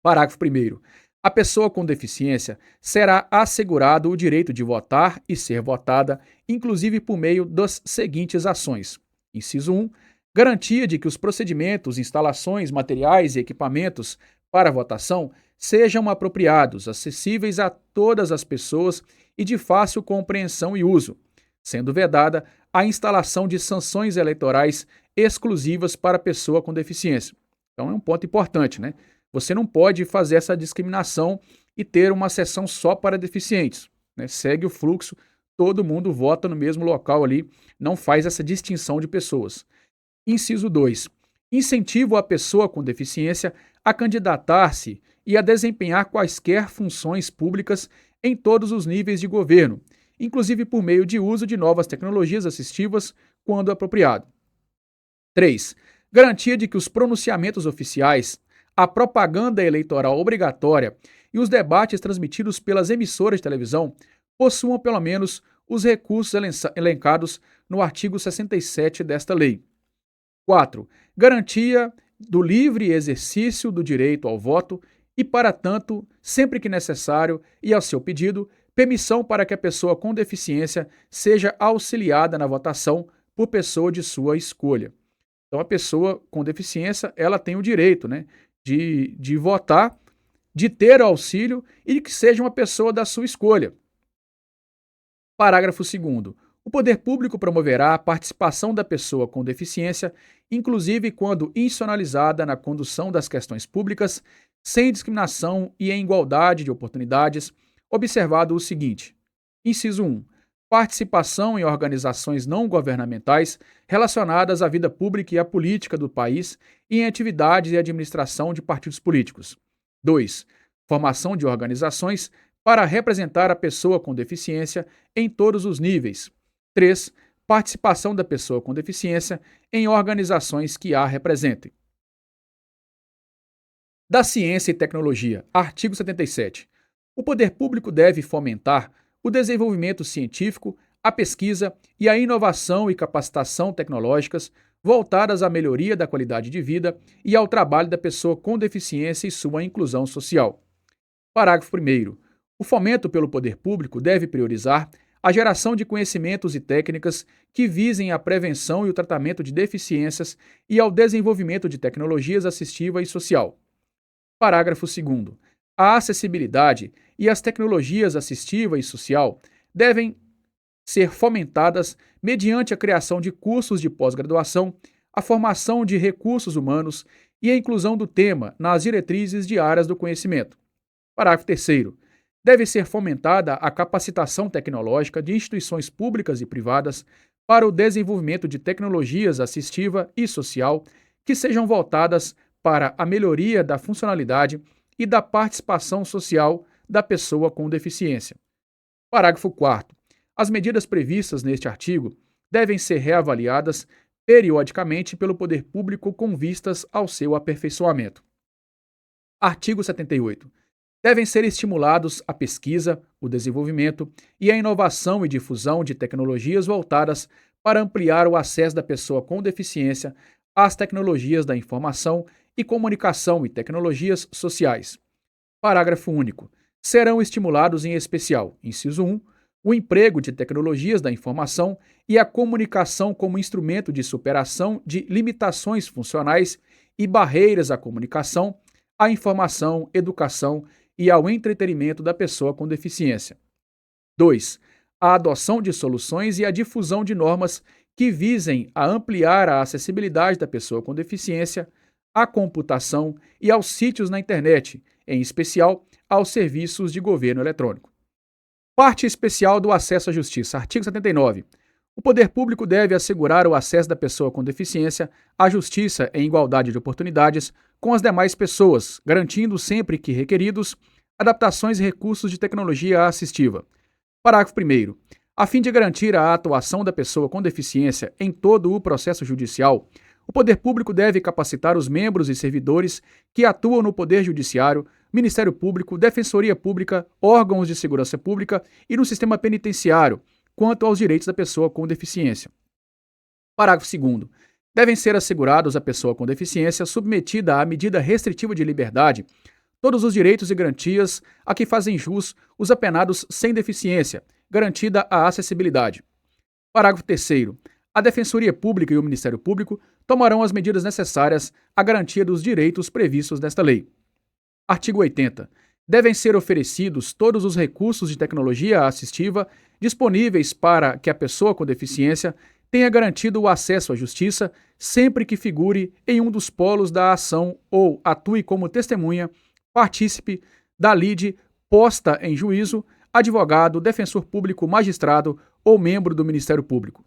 Parágrafo 1º. A pessoa com deficiência será assegurado o direito de votar e ser votada, inclusive por meio das seguintes ações. Inciso 1. Garantia de que os procedimentos, instalações, materiais e equipamentos para votação sejam apropriados, acessíveis a todas as pessoas e de fácil compreensão e uso, sendo vedada a instalação de sanções eleitorais exclusivas para a pessoa com deficiência. Então é um ponto importante, né? Você não pode fazer essa discriminação e ter uma sessão só para deficientes, né? Segue o fluxo, todo mundo vota no mesmo local ali, não faz essa distinção de pessoas. Inciso 2. Incentivo a pessoa com deficiência a candidatar-se e a desempenhar quaisquer funções públicas em todos os níveis de governo, inclusive por meio de uso de novas tecnologias assistivas, quando apropriado. 3. Garantia de que os pronunciamentos oficiais, a propaganda eleitoral obrigatória e os debates transmitidos pelas emissoras de televisão possuam pelo menos os recursos elencados no artigo 67 desta lei. 4. Garantia do livre exercício do direito ao voto e, para tanto, sempre que necessário e ao seu pedido, permissão para que a pessoa com deficiência seja auxiliada na votação por pessoa de sua escolha. Então, a pessoa com deficiência, ela tem o direito, né, de votar, de ter auxílio e que seja uma pessoa da sua escolha. Parágrafo 2º. O poder público promoverá a participação da pessoa com deficiência, inclusive quando institucionalizada na condução das questões públicas, sem discriminação e em igualdade de oportunidades, observado o seguinte: Inciso 1. Participação em organizações não governamentais relacionadas à vida pública e à política do país e em atividades e administração de partidos políticos. 2. Formação de organizações para representar a pessoa com deficiência em todos os níveis. 3. Participação da pessoa com deficiência em organizações que a representem. Da ciência e tecnologia. Artigo 77. O poder público deve fomentar o desenvolvimento científico, a pesquisa e a inovação e capacitação tecnológicas voltadas à melhoria da qualidade de vida e ao trabalho da pessoa com deficiência e sua inclusão social. Parágrafo 1º. O fomento pelo poder público deve priorizar a geração de conhecimentos e técnicas que visem à prevenção e o tratamento de deficiências e ao desenvolvimento de tecnologias assistiva e social. Parágrafo 2º. A acessibilidade e as tecnologias assistiva e social devem ser fomentadas mediante a criação de cursos de pós-graduação, a formação de recursos humanos e a inclusão do tema nas diretrizes de áreas do conhecimento. Parágrafo 3º. Deve ser fomentada a capacitação tecnológica de instituições públicas e privadas para o desenvolvimento de tecnologias assistiva e social que sejam voltadas para a melhoria da funcionalidade e da participação social da pessoa com deficiência. Parágrafo 4º. As medidas previstas neste artigo devem ser reavaliadas periodicamente pelo poder público com vistas ao seu aperfeiçoamento. Artigo 78. Devem ser estimulados a pesquisa, o desenvolvimento e a inovação e difusão de tecnologias voltadas para ampliar o acesso da pessoa com deficiência às tecnologias da informação e comunicação e tecnologias sociais. Parágrafo único. Serão estimulados em especial, inciso 1, o emprego de tecnologias da informação e a comunicação como instrumento de superação de limitações funcionais e barreiras à comunicação, à informação, educação e ao entretenimento da pessoa com deficiência. 2. A adoção de soluções e a difusão de normas que visem a ampliar a acessibilidade da pessoa com deficiência à computação e aos sítios na internet, em especial aos serviços de governo eletrônico. Parte especial do acesso à justiça. Artigo 79. O poder público deve assegurar o acesso da pessoa com deficiência à justiça em igualdade de oportunidades com as demais pessoas, garantindo sempre que requeridos adaptações e recursos de tecnologia assistiva. Parágrafo 1º. A fim de garantir a atuação da pessoa com deficiência em todo o processo judicial, o poder público deve capacitar os membros e servidores que atuam no Poder Judiciário, Ministério Público, Defensoria Pública, órgãos de segurança pública e no sistema penitenciário, quanto aos direitos da pessoa com deficiência. Parágrafo 2º. Devem ser assegurados à pessoa com deficiência submetida à medida restritiva de liberdade todos os direitos e garantias a que fazem jus os apenados sem deficiência, garantida a acessibilidade. Parágrafo 3º. A Defensoria Pública e o Ministério Público tomarão as medidas necessárias à garantia dos direitos previstos nesta lei. Artigo 80. Devem ser oferecidos todos os recursos de tecnologia assistiva disponíveis para que a pessoa com deficiência tenha garantido o acesso à justiça sempre que figure em um dos polos da ação ou atue como testemunha, partícipe da lide posta em juízo, advogado, defensor público, magistrado ou membro do Ministério Público.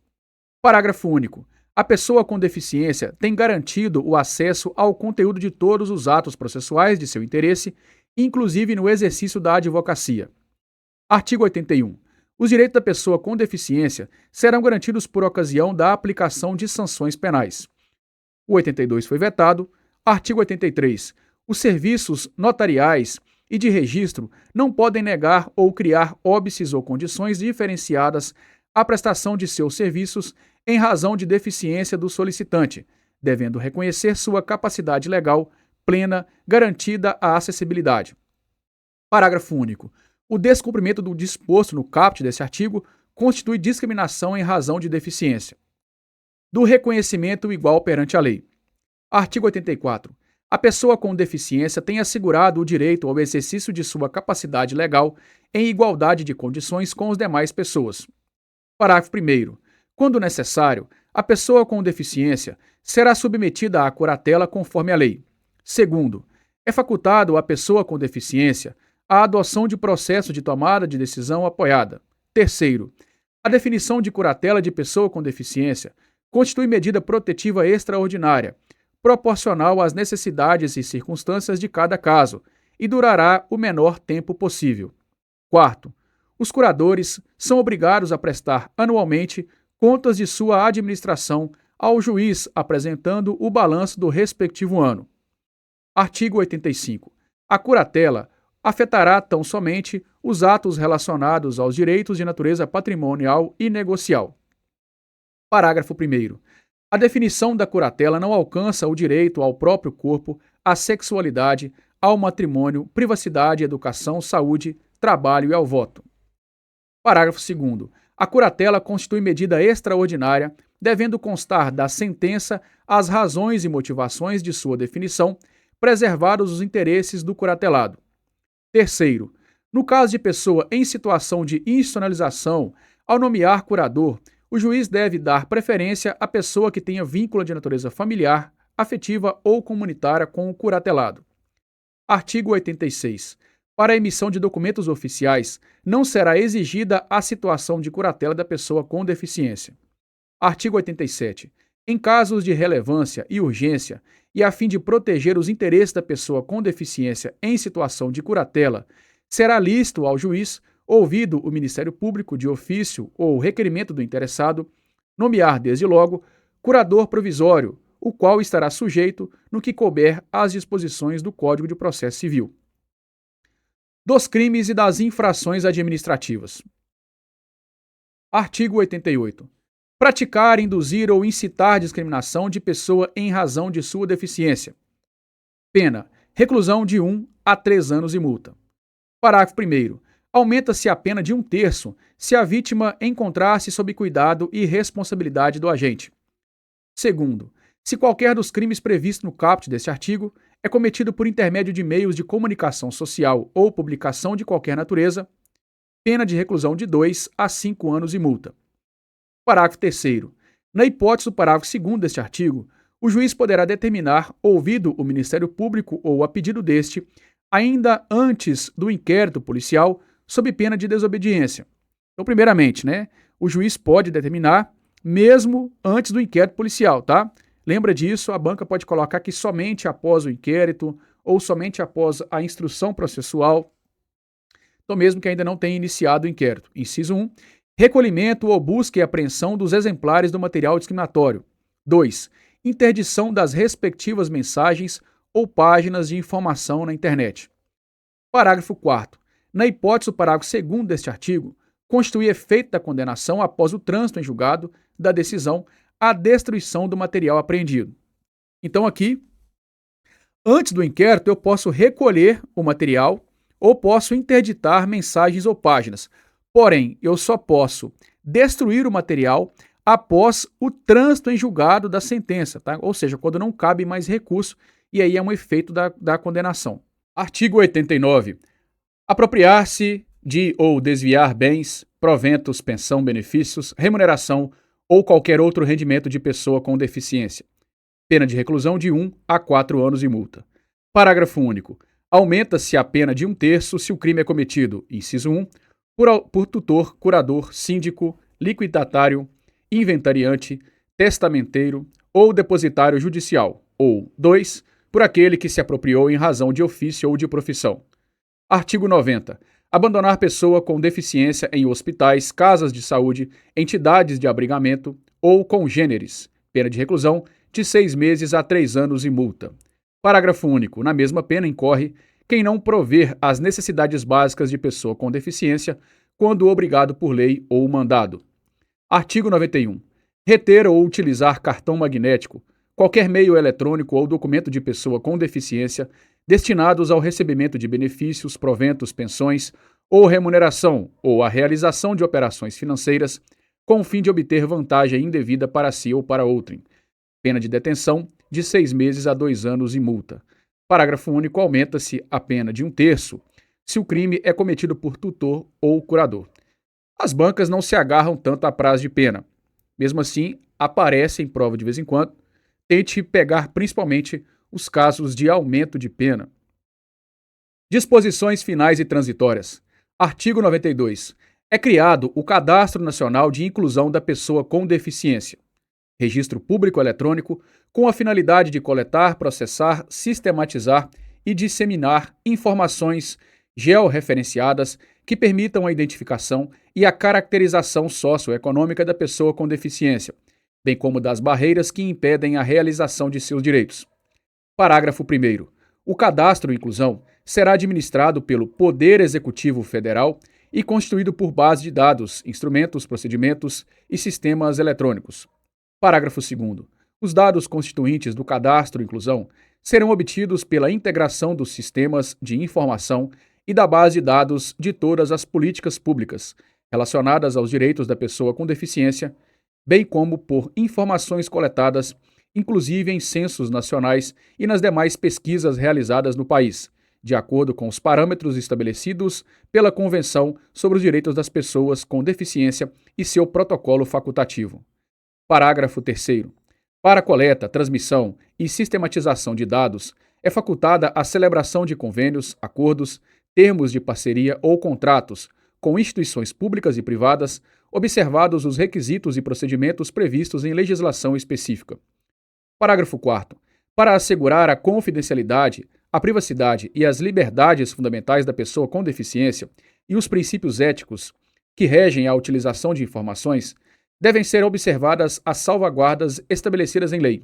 Parágrafo único. A pessoa com deficiência tem garantido o acesso ao conteúdo de todos os atos processuais de seu interesse, inclusive no exercício da advocacia. Artigo 81. Os direitos da pessoa com deficiência serão garantidos por ocasião da aplicação de sanções penais. O 82 foi vetado. Artigo 83. Os serviços notariais e de registro não podem negar ou criar óbices ou condições diferenciadas à prestação de seus serviços em razão de deficiência do solicitante, devendo reconhecer sua capacidade legal plena, garantida a acessibilidade. Parágrafo único. O descumprimento do disposto no caput desse artigo constitui discriminação em razão de deficiência. Do reconhecimento igual perante a lei. Artigo 84. A pessoa com deficiência tem assegurado o direito ao exercício de sua capacidade legal em igualdade de condições com as demais pessoas. Parágrafo 1º. Quando necessário, a pessoa com deficiência será submetida à curatela conforme a lei. Segundo, é facultado à pessoa com deficiência a adoção de processo de tomada de decisão apoiada. Terceiro, a definição de curatela de pessoa com deficiência constitui medida protetiva extraordinária, proporcional às necessidades e circunstâncias de cada caso, e durará o menor tempo possível. Quarto, os curadores são obrigados a prestar anualmente contas de sua administração ao juiz, apresentando o balanço do respectivo ano. Artigo 85. A curatela afetará tão somente os atos relacionados aos direitos de natureza patrimonial e negocial. Parágrafo 1º. A definição da curatela não alcança o direito ao próprio corpo, à sexualidade, ao matrimônio, privacidade, educação, saúde, trabalho e ao voto. Parágrafo 2º. A curatela constitui medida extraordinária, devendo constar da sentença as razões e motivações de sua definição, preservados os interesses do curatelado. Terceiro, no caso de pessoa em situação de institucionalização, ao nomear curador, o juiz deve dar preferência à pessoa que tenha vínculo de natureza familiar, afetiva ou comunitária com o curatelado. Artigo 86. Para a emissão de documentos oficiais, não será exigida a situação de curatela da pessoa com deficiência. Artigo 87. Em casos de relevância e urgência, e a fim de proteger os interesses da pessoa com deficiência em situação de curatela, será lícito ao juiz, ouvido o Ministério Público de ofício ou requerimento do interessado, nomear desde logo curador provisório, o qual estará sujeito, no que couber, às disposições do Código de Processo Civil. Dos crimes e das infrações administrativas. Artigo 88. Praticar, induzir ou incitar discriminação de pessoa em razão de sua deficiência. Pena: reclusão de 1 a 3 anos e multa. Parágrafo 1º. Aumenta-se a pena de 1/3 se a vítima encontrar-se sob cuidado e responsabilidade do agente. Segundo, se qualquer dos crimes previstos no caput deste artigo é cometido por intermédio de meios de comunicação social ou publicação de qualquer natureza, pena de reclusão de 2 a 5 anos e multa. Parágrafo 3º. Na hipótese do parágrafo 2º deste artigo, o juiz poderá determinar, ouvido o Ministério Público ou a pedido deste, ainda antes do inquérito policial, sob pena de desobediência. Então, primeiramente, o juiz pode determinar mesmo antes do inquérito policial, tá? Lembra disso, a banca pode colocar que somente após o inquérito ou somente após a instrução processual, então mesmo que ainda não tenha iniciado o inquérito. Inciso 1. Recolhimento ou busca e apreensão dos exemplares do material discriminatório. 2. Interdição das respectivas mensagens ou páginas de informação na internet. Parágrafo 4º. Na hipótese do parágrafo 2º deste artigo, constitui efeito da condenação após o trânsito em julgado da decisão a destruição do material apreendido. Então aqui, antes do inquérito, eu posso recolher o material ou posso interditar mensagens ou páginas. Porém, eu só posso destruir o material após o trânsito em julgado da sentença, tá? Ou seja, quando não cabe mais recurso, e aí é um efeito da condenação. Artigo 89. Apropriar-se de ou desviar bens, proventos, pensão, benefícios, remuneração ou qualquer outro rendimento de pessoa com deficiência. Pena de reclusão de 1 a 4 anos e multa. Parágrafo único. Aumenta-se a pena de 1/3 se o crime é cometido, inciso 1, por tutor, curador, síndico, liquidatário, inventariante, testamenteiro ou depositário judicial, ou 2, por aquele que se apropriou em razão de ofício ou de profissão. Artigo 90. Abandonar pessoa com deficiência em hospitais, casas de saúde, entidades de abrigamento ou congêneres. Pena de reclusão de 6 meses a 3 anos e multa. Parágrafo único. Na mesma pena incorre quem não prover as necessidades básicas de pessoa com deficiência quando obrigado por lei ou mandado. Artigo 91. Reter ou utilizar cartão magnético, qualquer meio eletrônico ou documento de pessoa com deficiência destinados ao recebimento de benefícios, proventos, pensões ou remuneração ou à realização de operações financeiras com o fim de obter vantagem indevida para si ou para outrem. Pena de detenção de 6 meses a 2 anos e multa. Parágrafo único. Aumenta-se a pena de 1/3 se o crime é cometido por tutor ou curador. As bancas não se agarram tanto a prazo de pena. Mesmo assim, aparece em prova de vez em quando. Tente pegar principalmente os casos de aumento de pena. Disposições finais e transitórias. Artigo 92. É criado o Cadastro Nacional de Inclusão da Pessoa com Deficiência, registro público eletrônico com a finalidade de coletar, processar, sistematizar e disseminar informações georreferenciadas que permitam a identificação e a caracterização socioeconômica da pessoa com deficiência, bem como das barreiras que impedem a realização de seus direitos. Parágrafo 1º. O Cadastro Inclusão será administrado pelo Poder Executivo Federal e constituído por base de dados, instrumentos, procedimentos e sistemas eletrônicos. Parágrafo 2º. Os dados constituintes do Cadastro Inclusão serão obtidos pela integração dos sistemas de informação e da base de dados de todas as políticas públicas relacionadas aos direitos da pessoa com deficiência, bem como por informações coletadas, inclusive em censos nacionais e nas demais pesquisas realizadas no país, de acordo com os parâmetros estabelecidos pela Convenção sobre os Direitos das Pessoas com Deficiência e seu protocolo facultativo. Parágrafo 3º. Para a coleta, transmissão e sistematização de dados, é facultada a celebração de convênios, acordos, termos de parceria ou contratos com instituições públicas e privadas, observados os requisitos e procedimentos previstos em legislação específica. Parágrafo 4º. Para assegurar a confidencialidade, a privacidade e as liberdades fundamentais da pessoa com deficiência e os princípios éticos que regem a utilização de informações, devem ser observadas as salvaguardas estabelecidas em lei.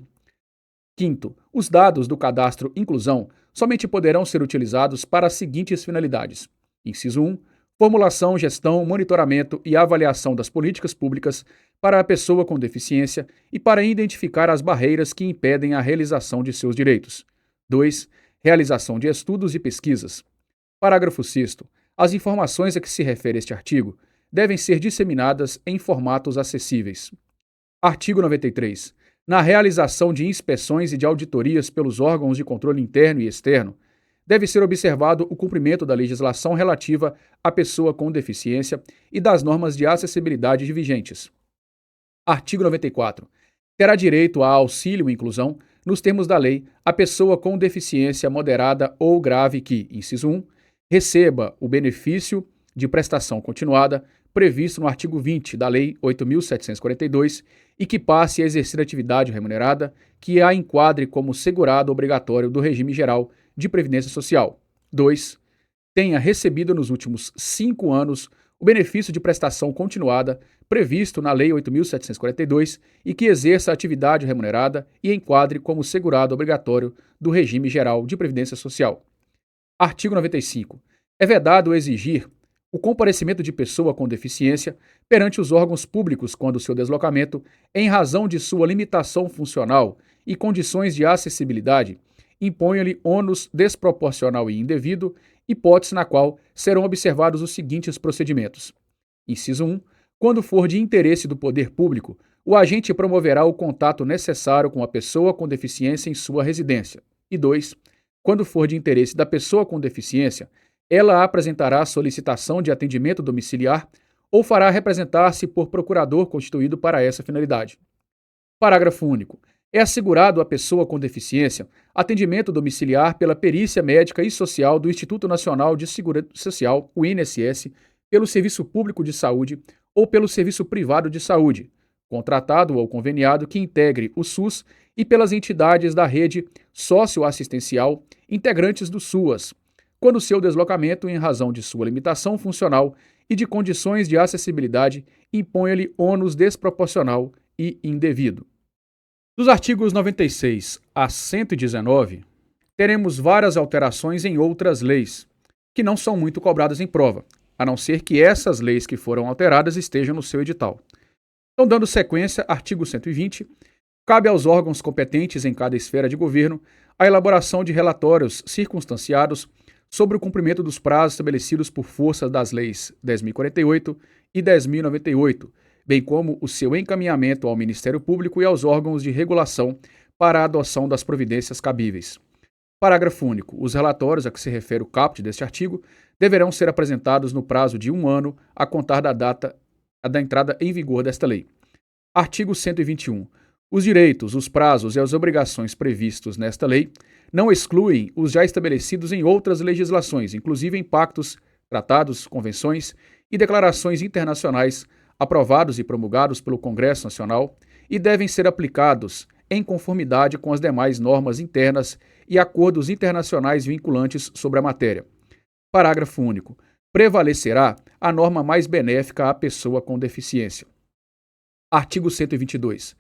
5º. Os dados do Cadastro Inclusão somente poderão ser utilizados para as seguintes finalidades. Inciso 1. Formulação, gestão, monitoramento e avaliação das políticas públicas para a pessoa com deficiência e para identificar as barreiras que impedem a realização de seus direitos. 2. Realização de estudos e pesquisas. Parágrafo 6º. As informações a que se refere este artigo devem ser disseminadas em formatos acessíveis. Artigo 93. Na realização de inspeções e de auditorias pelos órgãos de controle interno e externo, deve ser observado o cumprimento da legislação relativa à pessoa com deficiência e das normas de acessibilidade vigentes. Artigo 94. Terá direito a auxílio e inclusão, nos termos da lei, a pessoa com deficiência moderada ou grave que, inciso 1, receba o benefício de prestação continuada previsto no artigo 20 da Lei 8.742 e que passe a exercer atividade remunerada que a enquadre como segurado obrigatório do regime geral de Previdência Social. 2. Tenha recebido nos últimos 5 anos o benefício de prestação continuada previsto na Lei 8.742 e que exerça atividade remunerada e enquadre como segurado obrigatório do regime geral de Previdência Social. Artigo 95. É vedado exigir o comparecimento de pessoa com deficiência perante os órgãos públicos quando seu deslocamento, em razão de sua limitação funcional e condições de acessibilidade, imponha-lhe ônus desproporcional e indevido, hipótese na qual serão observados os seguintes procedimentos. Inciso 1. Quando for de interesse do poder público, o agente promoverá o contato necessário com a pessoa com deficiência em sua residência. E 2. Quando for de interesse da pessoa com deficiência, ela apresentará solicitação de atendimento domiciliar ou fará representar-se por procurador constituído para essa finalidade. Parágrafo único. É assegurado à pessoa com deficiência atendimento domiciliar pela perícia médica e social do Instituto Nacional de Seguridade Social, o INSS, pelo Serviço Público de Saúde ou pelo Serviço Privado de Saúde, contratado ou conveniado que integre o SUS e pelas entidades da rede socioassistencial integrantes do SUAS, quando seu deslocamento, em razão de sua limitação funcional e de condições de acessibilidade, imponha-lhe ônus desproporcional e indevido. Dos artigos 96 a 119, teremos várias alterações em outras leis, que não são muito cobradas em prova, a não ser que essas leis que foram alteradas estejam no seu edital. Então, dando sequência, artigo 120, cabe aos órgãos competentes em cada esfera de governo a elaboração de relatórios circunstanciados sobre o cumprimento dos prazos estabelecidos por força das leis 10.048 e 10.098, bem como o seu encaminhamento ao Ministério Público e aos órgãos de regulação para a adoção das providências cabíveis. Parágrafo único. Os relatórios a que se refere o caput deste artigo deverão ser apresentados no prazo de 1 ano a contar da data da entrada em vigor desta lei. Artigo 121. Os direitos, os prazos e as obrigações previstos nesta lei não excluem os já estabelecidos em outras legislações, inclusive em pactos tratados, convenções e declarações internacionais aprovados e promulgados pelo Congresso Nacional e devem ser aplicados em conformidade com as demais normas internas e acordos internacionais vinculantes sobre a matéria. Parágrafo único. Prevalecerá a norma mais benéfica à pessoa com deficiência. Artigo 122.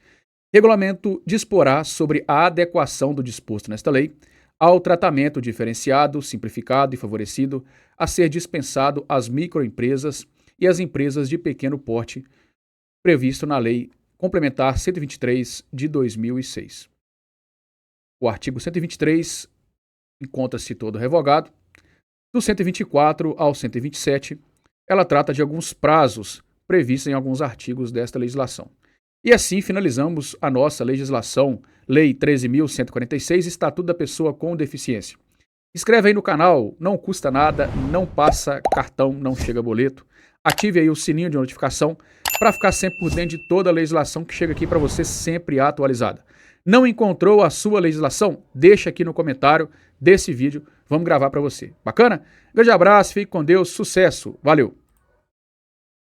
Regulamento disporá sobre a adequação do disposto nesta lei ao tratamento diferenciado, simplificado e favorecido a ser dispensado às microempresas e às empresas de pequeno porte, previsto na Lei Complementar 123 de 2006. O artigo 123 encontra-se todo revogado. Do 124 ao 127, ela trata de alguns prazos previstos em alguns artigos desta legislação. E assim finalizamos a nossa legislação, Lei 13.146, Estatuto da Pessoa com Deficiência. Inscreve aí no canal, não custa nada, não passa cartão, não chega boleto. Ative aí o sininho de notificação para ficar sempre por dentro de toda a legislação que chega aqui para você sempre atualizada. Não encontrou a sua legislação? Deixa aqui no comentário desse vídeo, vamos gravar para você. Bacana? Grande abraço, fique com Deus, sucesso, valeu!